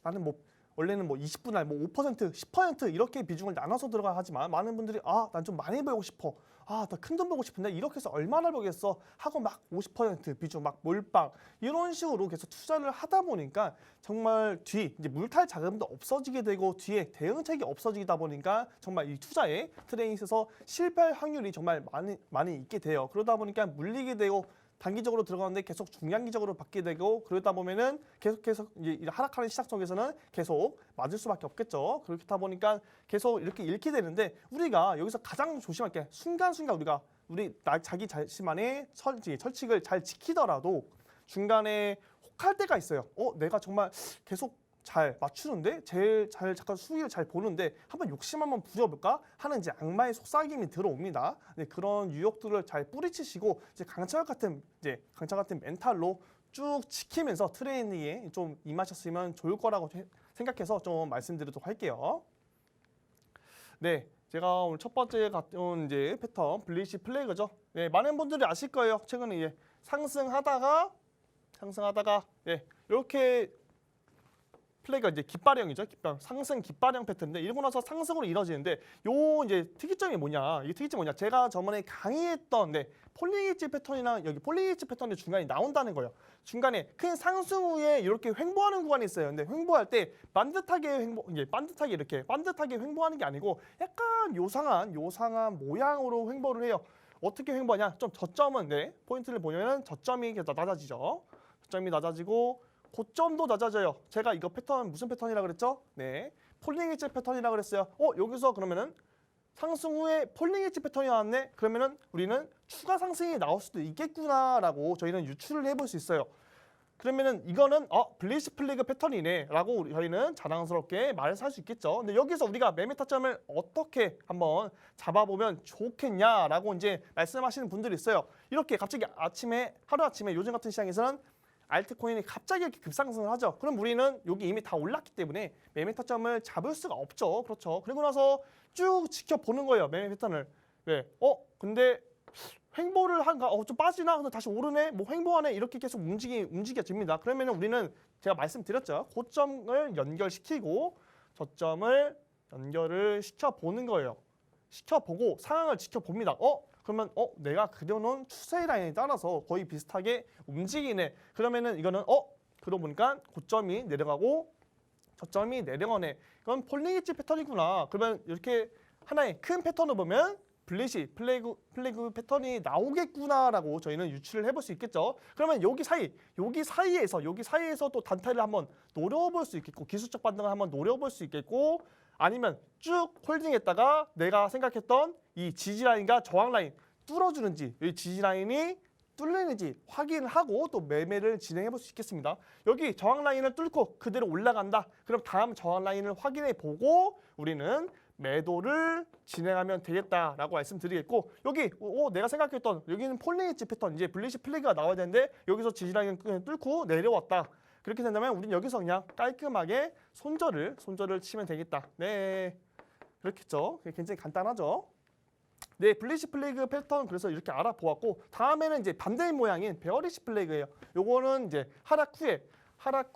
나는 뭐 원래는 뭐 20분할 뭐 5%, 10% 이렇게 비중을 나눠서 들어가야 하지만 많은 분들이 난 좀 많이 벌고 싶어. 나 큰 돈 벌고 싶은데 이렇게 해서 얼마나 벌겠어 하고 막 50% 비중 막 몰빵 이런 식으로 계속 투자를 하다 보니까 정말 이제 물탈 자금도 없어지게 되고 뒤에 대응책이 없어지다 보니까 정말 이 투자에 트레이딩에 있어서 실패할 확률이 정말 많이 있게 돼요. 그러다 보니까 물리게 되고 단기적으로 들어가는데 계속 중장기적으로 받게 되고 그러다 보면은 계속 이제 하락하는 시장 속에서는 계속 맞을 수밖에 없겠죠. 그렇다 보니까 계속 이렇게 잃게 되는데 우리가 여기서 가장 조심할 게 순간순간 자기 자신만의 철칙을 잘 지키더라도 중간에 혹할 때가 있어요. 내가 정말 계속 잘 맞추는데 잠깐 수익을 잘 보는데 한번 욕심 한번 부려볼까 하는 이제 악마의 속삭임이 들어옵니다. 그런 유혹들을 잘 뿌리치시고 이제 강철 같은 멘탈로 쭉 지키면서 트레이닝에 좀 임하셨으면 좋을 거라고 생각해서 좀 말씀드리도록 할게요. 네, 제가 오늘 첫 번째 갖온 이제 패턴 블리시 플래그죠. 많은 분들이 아실 거예요. 최근에 이제 상승하다가 이렇게 플레이가 이제 깃발형이죠. 상승 깃발형 패턴인데 이러고 나서 상승으로 이뤄지는데 요 이제 특이점이 뭐냐? 이게 특이점이 뭐냐? 제가 저번에 강의했던 폴링 엣지 패턴이나 여기 폴링 엣지 패턴이 중간에 나온다는 거예요. 중간에 큰 상승 후에 이렇게 횡보하는 구간이 있어요. 근데 횡보할 때 반듯하게 횡보하는 게 아니고 약간 요상한 모양으로 횡보를 해요. 어떻게 횡보하냐? 좀 저점은 포인트를 보면은 저점이 낮아지죠. 저점이 낮아지고 고점도 낮아져요. 제가 이거 패턴 무슨 패턴이라고 그랬죠? 폴링 엣지 패턴이라고 그랬어요. 여기서 그러면은 상승 후에 폴링 엣지 패턴이 나왔네. 그러면은 우리는 추가 상승이 나올 수도 있겠구나라고 저희는 유추를 해볼 수 있어요. 그러면은 이거는 블리시 플래그 패턴이네라고 저희는 자랑스럽게 말을 할 수 있겠죠. 근데 여기서 우리가 매매 타점을 어떻게 한번 잡아보면 좋겠냐라고 이제 말씀하시는 분들이 있어요. 이렇게 갑자기 하루 아침에 요즘 같은 시장에서는 알트코인이 갑자기 이렇게 급상승을 하죠. 그럼 우리는 여기 이미 다 올랐기 때문에 매매 타점을 잡을 수가 없죠. 그렇죠. 그리고 나서 쭉 지켜보는 거예요. 매매 패턴을. 왜? 근데 횡보를 한가? 좀 빠지나? 근데 다시 오르네? 뭐 횡보하네? 이렇게 계속 움직여집니다. 그러면 우리는 제가 말씀드렸죠. 고점을 연결시키고 저점을 연결을 시켜보는 거예요. 시켜보고 상황을 지켜봅니다. 그러면 내가 그려놓은 추세 라인에 따라서 거의 비슷하게 움직이네. 그러면은 이거는 그러고 보니까 고점이 내려가고 저점이 내려가네. 이건 폴링 엣지 패턴이구나. 그러면 이렇게 하나의 큰 패턴을 보면 블리시 플래그 패턴이 나오겠구나라고 저희는 유추를 해볼 수 있겠죠. 그러면 여기 사이에서 또 단타를 한번 노려볼 수 있겠고 기술적 반등을 한번 노려볼 수 있겠고 아니면 쭉 홀딩했다가 내가 생각했던 이 지지 라인과 저항 라인 뚫어주는지 이 지지 라인이 뚫리는지 확인을 하고 또 매매를 진행해 볼 수 있겠습니다. 여기 저항 라인을 뚫고 그대로 올라간다. 그럼 다음 저항 라인을 확인해 보고 우리는 매도를 진행하면 되겠다라고 말씀드리겠고 여기 내가 생각했던 여기는 폴링 엣지 패턴 이제 블리시 플래그가 나와야 되는데 여기서 지지 라인 뚫고 내려왔다. 그렇게 된다면 우리는 여기서 그냥 깔끔하게 손절을 치면 되겠다. 네, 그렇겠죠. 굉장히 간단하죠. 네, 블리시 플래그 패턴 그래서 이렇게 알아보았고 다음에는 이제 반대의 모양인 베어리시 플래그예요. 요거는 이제 하락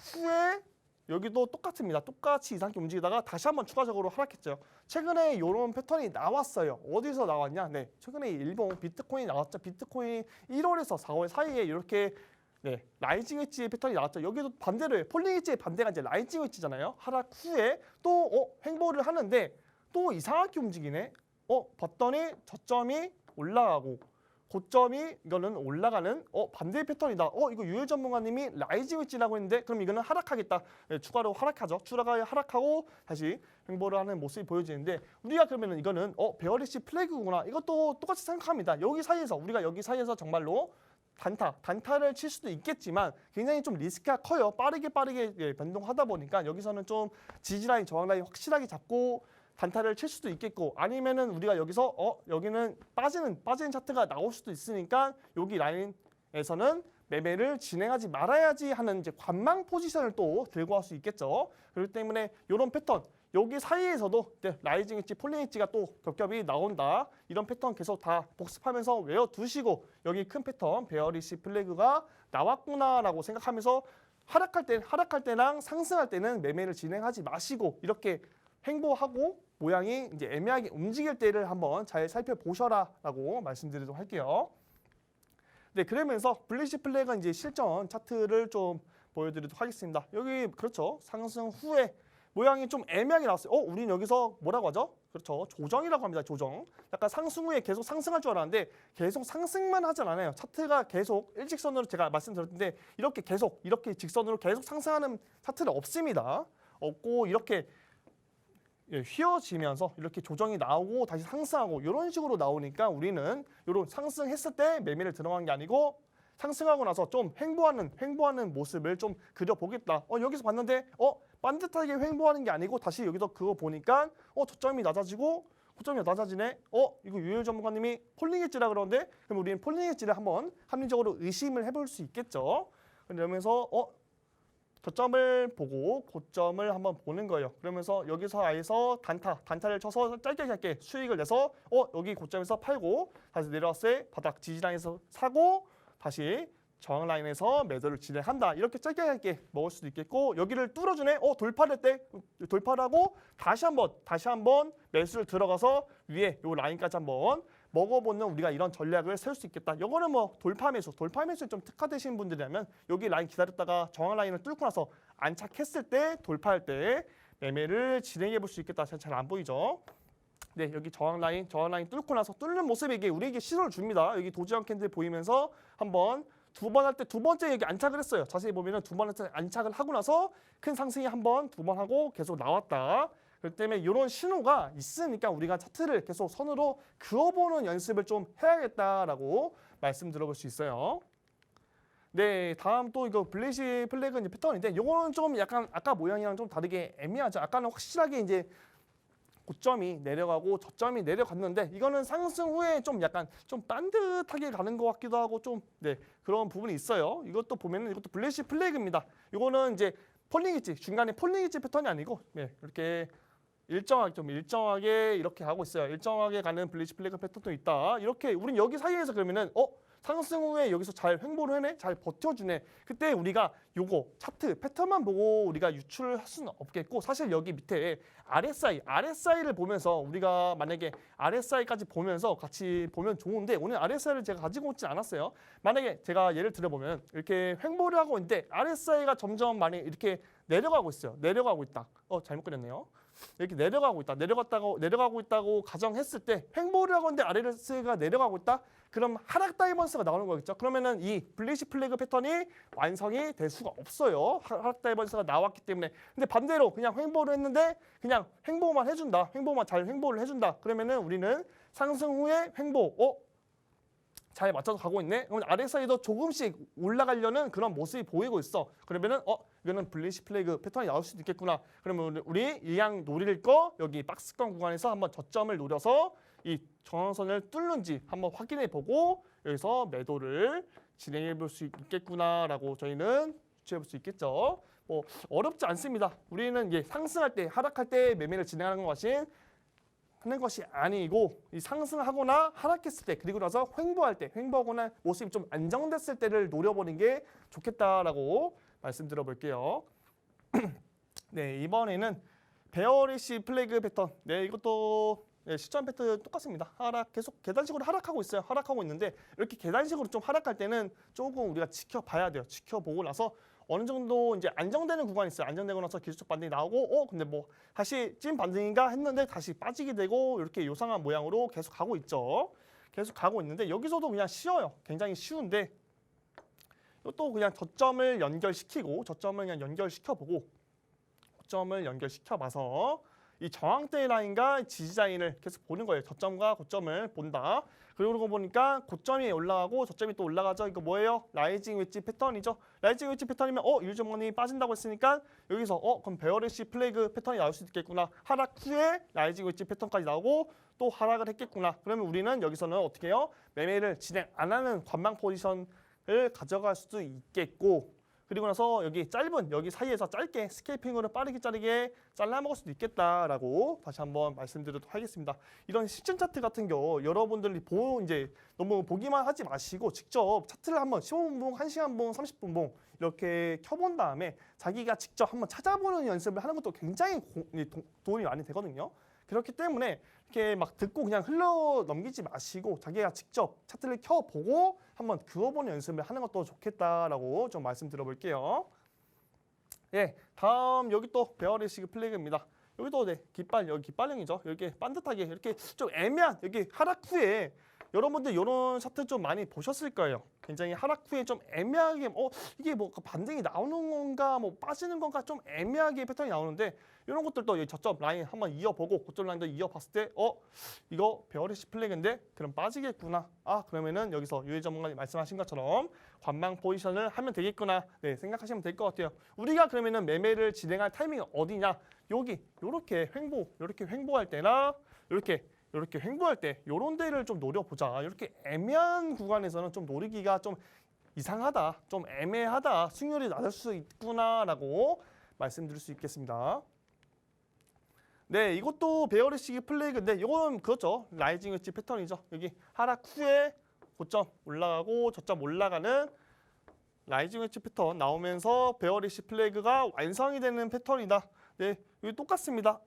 후에 여기도 똑같습니다. 똑같이 이상하게 움직이다가 다시 한번 추가적으로 하락했죠. 최근에 이런 패턴이 나왔어요. 어디서 나왔냐? 네, 최근에 일본 비트코인이 나왔죠. 비트코인이 1월에서 4월 사이에 이렇게 라이징 웨지 패턴이 나왔죠. 여기도 반대로 폴링 웨지의 반대가 이제 라이징 웨지잖아요. 하락 후에 또 횡보를 하는데 또 이상하게 움직이네. 봤더니 저점이 올라가고 고점이 이거는 올라가는 반대의 패턴이다. 이거 유일 전문가님이 라이징 웨지라고 했는데 그럼 이거는 하락하겠다. 추가로 하락하죠. 추가가 하락하고 다시 횡보를 하는 모습이 보여지는데 우리가 그러면은 이거는 베어리시 플래그구나. 이것도 똑같이 생각합니다. 여기 사이에서 정말로 단타를 칠 수도 있겠지만 굉장히 좀 리스크가 커요. 빠르게 변동하다 보니까 여기서는 좀 지지라인, 저항라인 확실하게 잡고 단타를 칠 수도 있겠고 아니면은 우리가 여기서 여기는 빠지는 차트가 나올 수도 있으니까 여기 라인에서는 매매를 진행하지 말아야지 하는 이제 관망 포지션을 또 들고 갈 수 있겠죠. 그렇기 때문에 이런 패턴 여기 사이에서도 라이징 엣지, 폴링 엣지가 또 겹겹이 나온다. 이런 패턴 계속 다 복습하면서 외워두시고 여기 큰 패턴 베어리시 플래그가 나왔구나라고 생각하면서 하락할 때랑 상승할 때는 매매를 진행하지 마시고 이렇게 횡보하고 모양이 이제 애매하게 움직일 때를 한번 잘 살펴보셔라라고 말씀드리도록 할게요. 네, 그러면서 블리시 플래그는 이제 실전 차트를 좀 보여드리도록 하겠습니다. 여기 그렇죠. 상승 후에 모양이 좀 애매하게 나왔어요. 우리는 여기서 뭐라고 하죠? 그렇죠. 조정이라고 합니다. 조정. 약간 상승 후에 계속 상승할 줄 알았는데 계속 상승만 하진 않아요. 차트가 계속 일직선으로 제가 말씀드렸는데 이렇게 직선으로 계속 상승하는 차트는 없습니다. 없고 이렇게 휘어지면서 이렇게 조정이 나오고 다시 상승하고 이런 식으로 나오니까 우리는 이런 상승했을 때 매매를 들어간 게 아니고 상승하고 나서 좀 횡보하는 모습을 좀 그려보겠다. 여기서 봤는데 반듯하게 횡보하는 게 아니고 다시 여기서 그거 보니까 저점이 낮아지고 고점이 낮아지네. 이거 유일 전문가님이 폴링 엣지라 그러는데 그럼 우리는 폴링 엣지를 한번 합리적으로 의심을 해볼 수 있겠죠. 그러면서 저점을 보고 고점을 한번 보는 거예요. 그러면서 여기서 아예서 단타를 쳐서 짧게 수익을 내서 여기 고점에서 팔고 다시 내려왔을 때 바닥 지지라인에서 사고 다시 저항 라인에서 매도를 진행한다. 이렇게 짧게 먹을 수도 있겠고 여기를 뚫어주네. 돌파할 때 돌파하고 다시 한번 매수를 들어가서 위에 요 라인까지 한번 먹어보는 우리가 이런 전략을 세울 수 있겠다. 이거는 뭐 돌파 매수에 좀 특화되신 분들이라면 여기 라인 기다렸다가 저항 라인을 뚫고 나서 안착했을 때 돌파할 때 매매를 진행해 볼 수 있겠다. 잘 안 보이죠? 네, 여기 저항 라인 뚫고 나서 뚫는 모습이 이게 우리에게 시도를 줍니다. 여기 도지형 캔들 보이면서 한번 두 번 할 때 두 번째 여기 안착을 했어요. 자세히 보면은 두 번 안착을 하고 나서 큰 상승이 두 번 하고 계속 나왔다. 그렇기 때문에 이런 신호가 있으니까 우리가 차트를 계속 선으로 그어보는 연습을 좀 해야겠다라고 말씀 들어볼 수 있어요. 네, 다음 또 이거 블래시 플래그 이제 패턴인데 이거는 좀 약간 아까 모양이랑 좀 다르게 애매하죠. 아까는 확실하게 이제 고점이 내려가고 저점이 내려갔는데 이거는 상승 후에 좀 약간 좀 반듯하게 가는 것 같기도 하고 좀 네, 그런 부분이 있어요. 이것도 보면은 이것도 블래시 플래그입니다. 이거는 이제 폴링 엣지 중간에 폴링 엣지 패턴이 아니고 네, 이렇게 일정하게 이렇게 하고 있어요. 일정하게 가는 블래시 플래그 패턴도 있다. 이렇게 우린 여기 사이에서 그러면은 상승 후에 여기서 잘 횡보를 해내, 잘 버텨주네. 그때 우리가 요거 차트 패턴만 보고 우리가 유출을 할 수는 없겠고 사실 여기 밑에 RSI를 보면서 우리가 만약에 RSI까지 보면서 같이 보면 좋은데 오늘 RSI를 제가 가지고 오진 않았어요. 만약에 제가 예를 들어보면 이렇게 횡보를 하고 있는데 RSI가 점점 많이 이렇게 내려가고 있어요. 내려가고 있다. 잘못 그렸네요. 이렇게 내려가고 있다고 가정했을 때 횡보를 하고 있는데 RSI가 내려가고 있다. 그럼 하락 다이버스가 나오는 거겠죠. 그러면은 이 블래시 플래그 패턴이 완성이 될 수가 없어요. 하락 다이버스가 나왔기 때문에. 근데 반대로 그냥 횡보를 했는데 그냥 횡보만 해준다. 잘 횡보를 해준다. 그러면은 우리는 상승 후에 횡보, 잘 맞춰서 가고 있네. 그러면 RSI도 조금씩 올라가려는 그런 모습이 보이고 있어. 그러면은 이거는 블래시 플래그 패턴이 나올 수도 있겠구나. 그러면 우리 이양 노릴 거 여기 박스권 구간에서 한번 저점을 노려서 이 저항선을 뚫는지 한번 확인해 보고 여기서 매도를 진행해 볼 수 있겠구나라고 저희는 유추해 볼 수 있겠죠. 뭐 어렵지 않습니다. 우리는 이제 상승할 때, 하락할 때 매매를 진행하는 것이 아니고 이 상승하거나 하락했을 때 그리고 나서 횡보하거나 모습이 좀 안정됐을 때를 노려보는 게 좋겠다라고 말씀드려 볼게요. 네, 이번에는 베어리시 플래그 패턴. 네, 이것도 시점 패턴 똑같습니다. 계속 계단식으로 하락하고 있어요. 하락하고 있는데 이렇게 계단식으로 좀 하락할 때는 조금 우리가 지켜봐야 돼요. 지켜보고 나서 어느 정도 이제 안정되는 구간이 있어요. 안정되고 나서 기술적 반등이 나오고 근데 뭐 다시 찐 반등인가 했는데 다시 빠지게 되고 이렇게 요상한 모양으로 계속 가고 있죠. 계속 가고 있는데 여기서도 그냥 쉬워요. 굉장히 쉬운데 이것도 그냥 저점을 그냥 연결시켜보고 고점을 연결시켜봐서 이 저항대 라인과 지지 라인을 계속 보는 거예요. 저점과 고점을 본다. 그러고 보니까 고점이 올라가고 저점이 또 올라가죠. 이거 뭐예요? 라이징 웨지 패턴이죠. 라이징 웨지 패턴이면 유전문이 빠진다고 했으니까 여기서 그럼 베어리시 플래그 패턴이 나올 수 있겠구나. 하락 후에 라이징 웨지 패턴까지 나오고 또 하락을 했겠구나. 그러면 우리는 여기서는 어떻게 해요? 매매를 진행 안 하는 관망 포지션을 가져갈 수도 있겠고 그리고 나서 여기 사이에서 짧게 스케이핑으로 빠르게 잘라 먹을 수도 있겠다라고 다시 한번 말씀드리도록 하겠습니다. 이런 시즌 차트 같은 경우 여러분들이 이제 너무 보기만 하지 마시고 직접 차트를 한번 15분 봉, 1시간 봉, 30분 봉 이렇게 켜본 다음에 자기가 직접 한번 찾아보는 연습을 하는 것도 굉장히 도움이 많이 되거든요. 그렇기 때문에 이렇게 막 듣고 그냥 흘러 넘기지 마시고 자기가 직접 차트를 켜보고 한번 그어보는 연습을 하는 것도 좋겠다라고 좀 말씀드려볼게요. 예, 다음 여기 또 베어리시 플래그입니다. 여기도 여기 깃발령이죠. 이렇게 반듯하게 이렇게 좀 애매한 여기 하락 후에 여러분들 이런 차트 좀 많이 보셨을 거예요. 굉장히 하락 후에 좀 애매하게 이게 뭐 반등이 나오는 건가 뭐 빠지는 건가 좀 애매하게 패턴이 나오는데 이런 것들도 저점 라인 한번 이어보고 고점 라인도 이어봤을 때 이거 베어리시 플래그인데 그럼 빠지겠구나. 그러면은 여기서 유해 전문가님 말씀하신 것처럼 관망 포지션을 하면 되겠구나. 네, 생각하시면 될 것 같아요. 우리가 그러면은 매매를 진행할 타이밍이 어디냐? 요렇게 횡보할 때나 이렇게 횡보할 때 이런 데를 좀 노려보자. 이렇게 애매한 구간에서는 좀 노리기가 좀 이상하다, 좀 애매하다, 수익률이 낮을 수 있구나라고 말씀드릴 수 있겠습니다. 네, 이것도 베어리시 플래그인데 이건 그렇죠. 라이징 웨지 패턴이죠. 여기 하락 후에 고점 올라가고 저점 올라가는 라이징 웨지 패턴 나오면서 베어리시 플래그가 완성이 되는 패턴이다. 네, 여기 똑같습니다.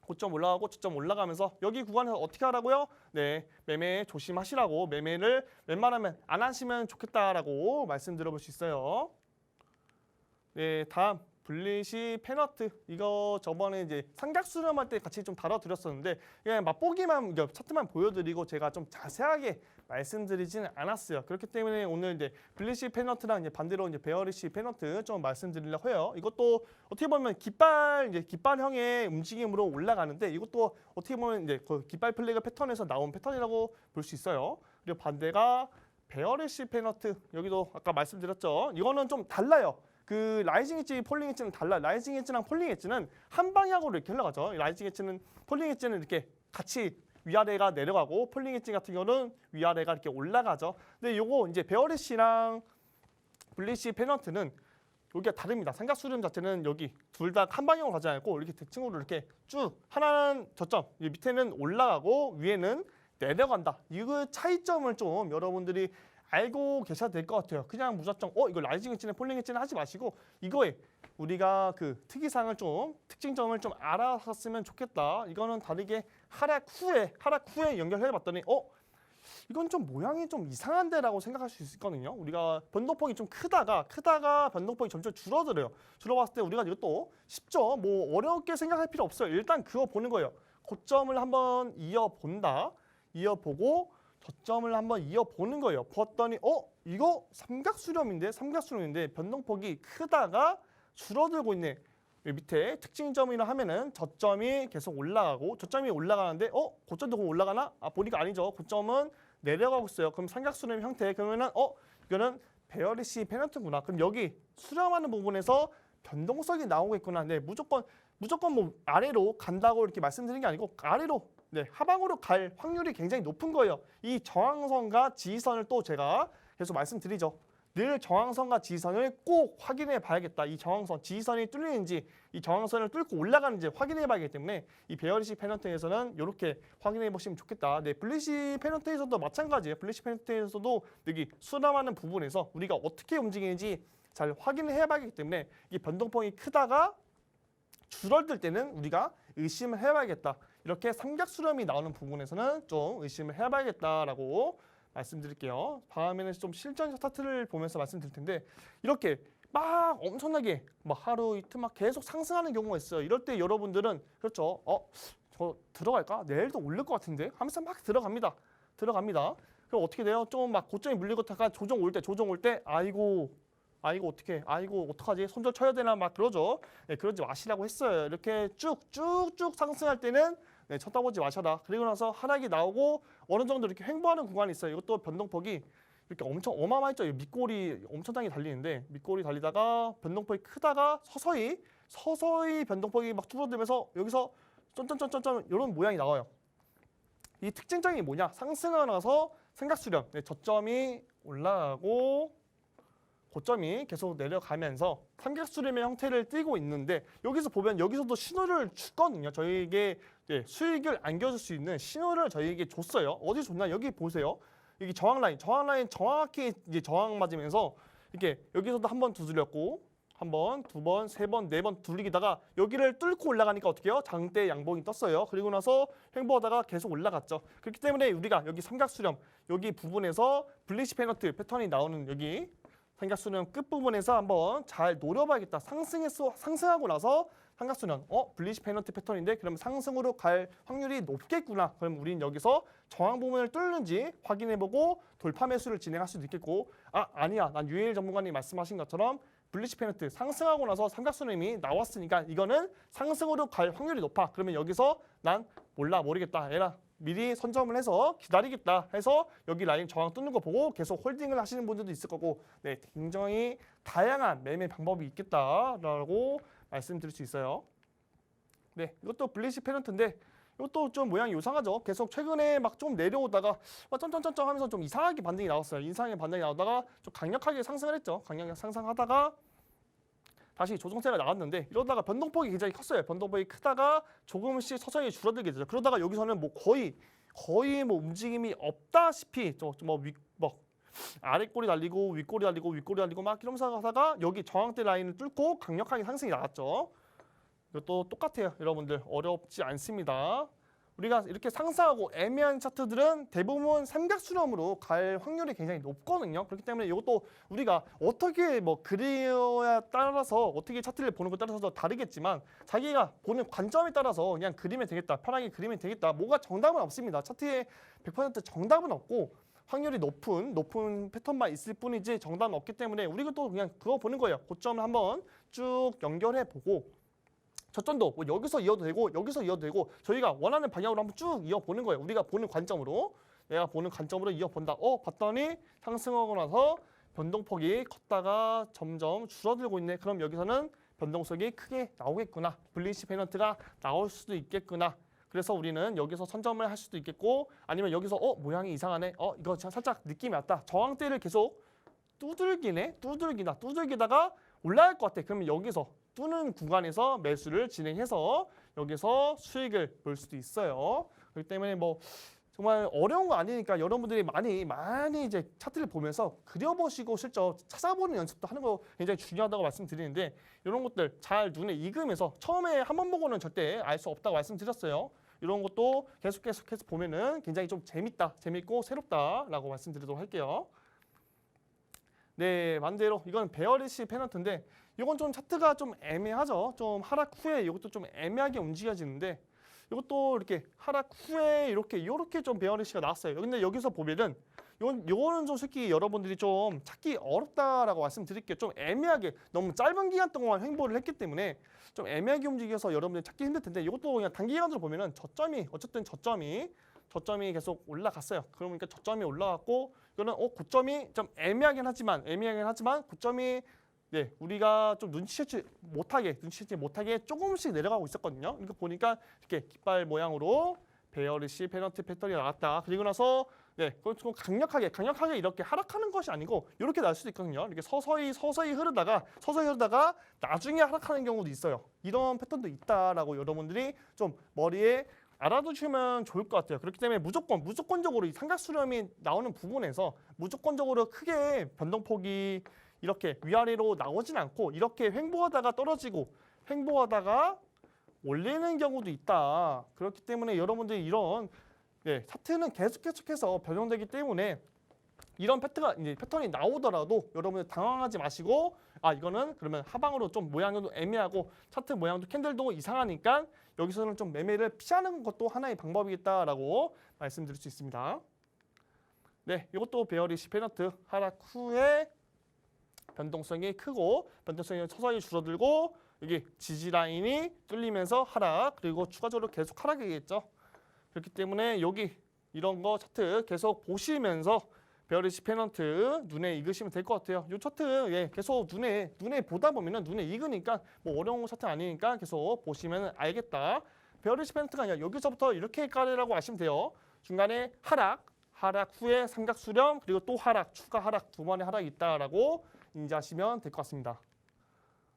고점 올라가고 저점 올라가면서 여기 구간에서 어떻게 하라고요? 네, 매매 조심하시라고 매매를 웬만하면 안 하시면 좋겠다라고 말씀드려볼 수 있어요. 네, 다음 블리시 페너트 이거 저번에 이제 삼각 수렴할 때 같이 좀 다뤄드렸었는데 그냥 맛보기만 차트만 보여드리고 제가 좀 자세하게 말씀드리지는 않았어요. 그렇기 때문에 오늘 이제 블리시 페너트랑 이제 반대로 이제 베어리시 페너트 좀 말씀드리려고 해요. 이것도 어떻게 보면 깃발형의 움직임으로 올라가는데 이것도 어떻게 보면 이제 그 깃발 플래그 패턴에서 나온 패턴이라고 볼 수 있어요. 그리고 반대가 베어리시 페너트 여기도 아까 말씀드렸죠. 이거는 좀 달라요. 그 라이징 엣지, 폴링 엣지는 달라. 라이징 엣지랑 폴링 엣지는 한 방향으로 이렇게 흘러가죠. 라이징 엣지는 폴링 엣지는 이렇게 같이 위아래가 내려가고 폴링 엣지 같은 경우는 위아래가 이렇게 올라가죠. 근데 요거 이제 베어리시랑 블리시 페넌트는 여기가 다릅니다. 삼각 수렴 자체는 여기 둘 다 한 방향으로 가지 않고 이렇게 대칭으로 이렇게 쭉 하나는 저점, 밑에는 올라가고 위에는 내려간다. 이거 차이점을 좀 여러분들이 알고 계셔야 될 것 같아요. 그냥 무작정 이거 라이징 엣지는 폴링 엣지는 하지 마시고 이거에 우리가 그 특이사항을 좀 특징점을 좀 알아봤으면 좋겠다. 이거는 다르게 하락 후에 연결해 봤더니 이건 좀 모양이 좀 이상한데라고 생각할 수 있거든요. 우리가 변동폭이 좀 크다가 변동폭이 점점 줄어들어요. 줄어봤을 때 우리가 이것도 쉽죠. 뭐 어렵게 생각할 필요 없어요. 일단 그거 보는 거예요. 고점을 한번 이어보고 저점을 한번 이어보는 거예요. 봤더니 이거 삼각수렴인데 변동폭이 크다가 줄어들고 있네. 밑에 특징점이라 하면은 저점이 계속 올라가고 저점이 올라가는데 고점도 올라가나? 보니까 아니죠. 고점은 내려가고 있어요. 그럼 삼각수렴 형태 그러면은 이거는 베어리시 페넌트구나. 그럼 여기 수렴하는 부분에서 변동성이 나오겠구나. 네, 무조건 뭐 아래로 간다고 이렇게 말씀드리는 게 아니고 아래로 하방으로 갈 확률이 굉장히 높은 거예요. 이 저항선과 지지선을 또 제가 계속 말씀드리죠. 늘 저항선과 지지선을 꼭 확인해 봐야겠다. 이 저항선, 지지선이 뚫리는지 이 저항선을 뚫고 올라가는지 확인해 봐야 하기 때문에 이 베어리시 페넌트에서는 이렇게 확인해 보시면 좋겠다. 네, 블리시 페넌트에서도 마찬가지예요. 블리시 페넌트에서도 여기 수렴하는 부분에서 우리가 어떻게 움직이는지 잘 확인해 봐야 하기 때문에 이 변동폭이 크다가 줄어들 때는 우리가 의심을 해봐야겠다. 이렇게 삼각수렴이 나오는 부분에서는 좀 의심을 해봐야겠다라고 말씀드릴게요. 다음에는 좀 실전 차트를 보면서 말씀드릴 텐데 이렇게 막 엄청나게 막 하루 이틀 막 계속 상승하는 경우가 있어요. 이럴 때 여러분들은 그렇죠. 저 들어갈까? 내일도 오를 것 같은데 하면서 막 들어갑니다. 그럼 어떻게 돼요? 좀 막 고점이 물리고 다가 조정 올 때 아이고 어떡하지? 손절 쳐야 되나 막 그러죠. 네, 그러지 마시라고 했어요. 이렇게 쭉쭉쭉 상승할 때는 쳐다보지 마셔라. 그리고 나서 하락이 나오고 어느 정도 이렇게 횡보하는 구간이 있어요. 이것도 변동폭이 이렇게 엄청 어마어마했죠. 밑골이 엄청나게 달리는데 밑골이 달리다가 변동폭이 크다가 서서히 변동폭이 막 줄어들면서 여기서 점점점점점 이런 모양이 나와요. 이 특징점이 뭐냐? 상승하고 나서 삼각수렴, 저점이 올라가고 고점이 계속 내려가면서 삼각수렴의 형태를 띠고 있는데 여기서 보면 여기서도 신호를 주거든요. 저희에게 수익을 안겨줄 수 있는 신호를 저희에게 줬어요. 어디 줬나? 여기 보세요. 여기 저항 라인 정확히 이제 저항 맞으면서 이렇게 여기서도 한 번 두드렸고 한 번, 두 번, 세 번, 네 번 두드리다가 여기를 뚫고 올라가니까 어떻게 해요? 장대 양봉이 떴어요. 그리고 나서 횡보하다가 계속 올라갔죠. 그렇기 때문에 우리가 여기 삼각수렴 여기 부분에서 블리시 페넌트 패턴이 나오는 여기 삼각수렴 끝부분에서 한번 잘 노려봐야겠다. 상승하고 나서 삼각수렴, 블리시 페넌트 패턴인데 그럼 상승으로 갈 확률이 높겠구나. 그럼 우린 여기서 저항 부분을 뚫는지 확인해보고 돌파 매수를 진행할 수도 있겠고 아니야. 난 유일 전문가님 말씀하신 것처럼 블리시 페넌트 상승하고 나서 삼각수렴이 나왔으니까 이거는 상승으로 갈 확률이 높아. 그러면 여기서 난 모르겠다. 미리 선점을 해서 기다리겠다 해서 여기 라인 저항 뚫는 거 보고 계속 홀딩을 하시는 분들도 있을 거고 굉장히 다양한 매매 방법이 있겠다라고 말씀드릴 수 있어요. 네, 이것도 블리시 페넌트인데 이것도 좀 모양이 이상하죠. 계속 최근에 막 좀 내려오다가 점점점점 하면서 좀 이상하게 반등이 나왔어요. 이상하게 반등이 나오다가 좀 강력하게 상승을 했죠. 강력하게 상승하다가 다시 조정세가 나왔는데 이러다가 변동폭이 굉장히 컸어요. 변동폭이 크다가 조금씩 서서히 줄어들게 되죠. 그러다가 여기서는 뭐 거의 뭐 움직임이 없다시피 아랫골이 달리고 윗골이 달리고 막 이러면서 하다가 여기 저항대 라인을 뚫고 강력하게 상승이 나왔죠. 이것도 똑같아요. 여러분들 어렵지 않습니다. 우리가 이렇게 상승하고 애매한 차트들은 대부분 삼각수렴으로 갈 확률이 굉장히 높거든요. 그렇기 때문에 이것도 우리가 어떻게 뭐 그려야 따라서 어떻게 차트를 보는 것에 따라서 다르겠지만 자기가 보는 관점에 따라서 그냥 그리면 되겠다, 편하게 그리면 되겠다. 뭐가 정답은 없습니다. 차트에 100% 정답은 없고 확률이 높은 패턴만 있을 뿐이지 정답은 없기 때문에 우리가 또 그냥 그거 보는 거예요. 고점을 한번 쭉 연결해 보고 저점도 뭐 여기서 이어도 되고 여기서 이어도 되고 저희가 원하는 방향으로 한번 쭉 이어보는 거예요. 우리가 보는 관점으로 내가 보는 관점으로 이어본다. 봤더니 상승하고 나서 변동폭이 컸다가 점점 줄어들고 있네. 그럼 여기서는 변동성이 크게 나오겠구나. 불리시 페넌트가 나올 수도 있겠구나. 그래서 우리는 여기서 선점을 할 수도 있겠고 아니면 여기서 모양이 이상하네. 이거 살짝 느낌이 왔다. 저항대를 계속 두들기다가 올라갈 것 같아. 그러면 여기서 뚜는 구간에서 매수를 진행해서 여기서 수익을 볼 수도 있어요. 그렇기 때문에 뭐 정말 어려운 거 아니니까 여러분들이 많이 이제 차트를 보면서 그려보시고 실제 찾아보는 연습도 하는 거 굉장히 중요하다고 말씀드리는데 이런 것들 잘 눈에 익으면서 처음에 한 번 보고는 절대 알 수 없다고 말씀드렸어요. 이런 것도 계속해서 보면은 굉장히 좀 재밌고 새롭다라고 말씀드리도록 할게요. 네, 반대로 이건 베어리시 페넌트인데 이건 좀 차트가 좀 애매하죠. 좀 하락 후에 이것도 좀 애매하게 움직여지는데 이것도 이렇게 하락 후에 이렇게 좀 베어리시가 나왔어요. 근데 여기서 보면은 요거는 좀 솔직히 여러분들이 좀 찾기 어렵다라고 말씀드릴게요. 좀 애매하게 너무 짧은 기간 동안 횡보를 했기 때문에 좀 애매하게 움직여서 여러분들이 찾기 힘들 텐데 이것도 그냥 단기간으로 보면은 저점이 계속 올라갔어요. 그러니까 저점이 올라갔고 이거는 고점이 좀 애매하긴 하지만 고점이 우리가 좀 눈치채지 못하게 조금씩 내려가고 있었거든요. 그러니까 보니까 이렇게 깃발 모양으로 베어리시 페넌트 패턴이 나왔다. 그리고 나서 좀 강력하게 이렇게 하락하는 것이 아니고 이렇게 날 수도 있거든요. 이렇게 서서히 흐르다가 나중에 하락하는 경우도 있어요. 이런 패턴도 있다라고 여러분들이 좀 머리에 알아두시면 좋을 것 같아요. 그렇기 때문에 무조건적으로 이 삼각수렴이 나오는 부분에서 무조건적으로 크게 변동폭이 이렇게 위아래로 나오진 않고 이렇게 횡보하다가 떨어지고 횡보하다가 올리는 경우도 있다. 그렇기 때문에 여러분들이 이런 차트는 계속해서 변형되기 때문에 이런 패턴이 나오더라도 여러분들 당황하지 마시고 이거는 그러면 하방으로 좀 모양도 애매하고 차트 모양도 캔들도 이상하니까 여기서는 좀 매매를 피하는 것도 하나의 방법이겠다라고 말씀드릴 수 있습니다. 네, 이것도 베어리시 페넌트 하락 후에 변동성이 크고 변동성이 서서히 줄어들고 여기 지지 라인이 뚫리면서 하락 그리고 추가적으로 계속 하락이겠죠. 그렇기 때문에 여기 이런 거 차트 계속 보시면서 베어리시 페넌트 눈에 익으시면 될 것 같아요. 이 차트 계속 눈에 보다 보면은 눈에 익으니까 뭐 어려운 차트 아니니까 계속 보시면 알겠다. 베어리시 페넌트가 아니라 여기서부터 이렇게 가려고 하시면 돼요. 중간에 하락 후에 삼각수렴 그리고 또 추가 하락 두 번의 하락이 있다라고 인지하시면 될 것 같습니다.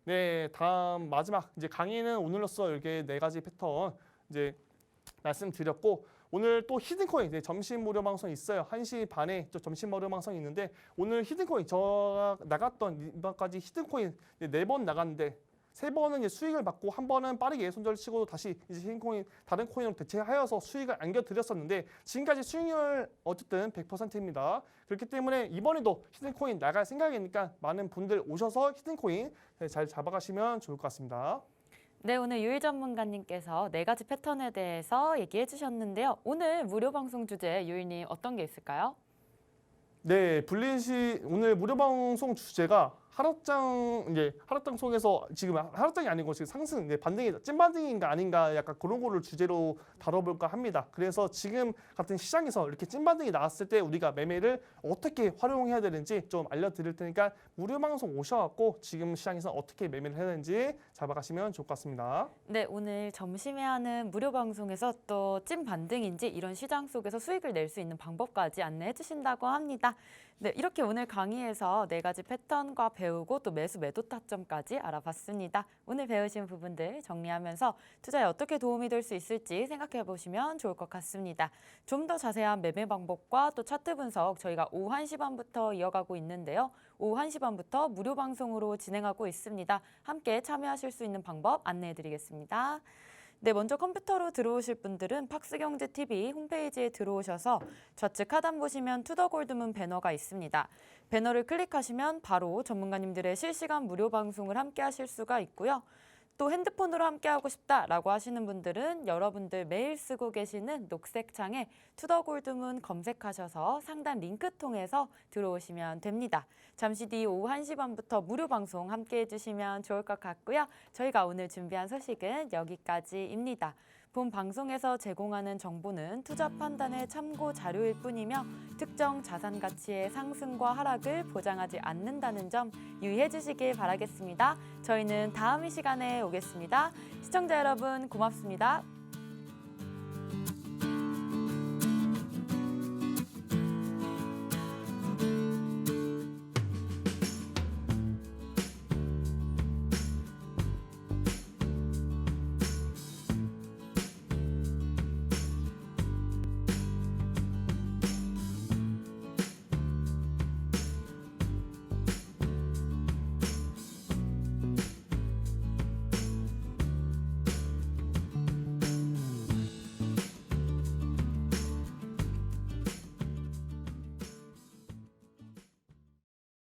네, 다음 마지막 이제 강의는 오늘로써 이렇게 4가지 패턴 이제 말씀드렸고 오늘 또 히든코인 점심 무료 방송 있어요. 1시 반에 또 점심 무료 방송이 있는데 오늘 히든코인 제가 나갔던 이번까지 히든코인 4번 나갔는데 3번은 이제 수익을 받고 한 번은 빠르게 손절 치고 다시 이제 히든코인 다른 코인으로 대체하여서 수익을 안겨드렸었는데 지금까지 수익률 어쨌든 100%입니다. 그렇기 때문에 이번에도 히든코인 나갈 생각이니까 많은 분들 오셔서 히든코인 잘 잡아가시면 좋을 것 같습니다. 네, 오늘 유일 전문가님께서 4가지 패턴에 대해서 얘기해 주셨는데요. 오늘 무료 방송 주제 유일님 어떤 게 있을까요? 네, 블리시 오늘 무료 방송 주제가 하락장 속에서 지금 하락장이 아니고 지금 상승, 찐반등인가 아닌가 약간 그런 거를 주제로 다뤄볼까 합니다. 그래서 지금 같은 시장에서 이렇게 찐반등이 나왔을 때 우리가 매매를 어떻게 활용해야 되는지 좀 알려드릴 테니까 무료 방송 오셔갖고 지금 시장에서 어떻게 매매를 해야 되는지 잡아가시면 좋을 것 같습니다. 네, 오늘 점심에 하는 무료 방송에서 또 찐반등인지 이런 시장 속에서 수익을 낼 수 있는 방법까지 안내해 주신다고 합니다. 네, 이렇게 오늘 강의에서 4가지 패턴과 배우고 또 매수 매도 타점까지 알아봤습니다. 오늘 배우신 부분들 정리하면서 투자에 어떻게 도움이 될 수 있을지 생각해 보시면 좋을 것 같습니다. 좀 더 자세한 매매 방법과 또 차트 분석 저희가 오후 1시 반부터 이어가고 있는데요. 오후 1시 반부터 무료 방송으로 진행하고 있습니다. 함께 참여하실 수 있는 방법 안내해 드리겠습니다. 네, 먼저 컴퓨터로 들어오실 분들은 팍스경제TV 홈페이지에 들어오셔서 좌측 하단 보시면 투더골드문 배너가 있습니다. 배너를 클릭하시면 바로 전문가님들의 실시간 무료 방송을 함께 하실 수가 있고요. 또 핸드폰으로 함께하고 싶다라고 하시는 분들은 여러분들 매일 쓰고 계시는 녹색 창에 투더골드문 검색하셔서 상단 링크 통해서 들어오시면 됩니다. 잠시 뒤 오후 1시 반부터 무료 방송 함께해 주시면 좋을 것 같고요. 저희가 오늘 준비한 소식은 여기까지입니다. 본 방송에서 제공하는 정보는 투자 판단의 참고 자료일 뿐이며 특정 자산 가치의 상승과 하락을 보장하지 않는다는 점 유의해 주시길 바라겠습니다. 저희는 다음 이 시간에 오겠습니다. 시청자 여러분 고맙습니다.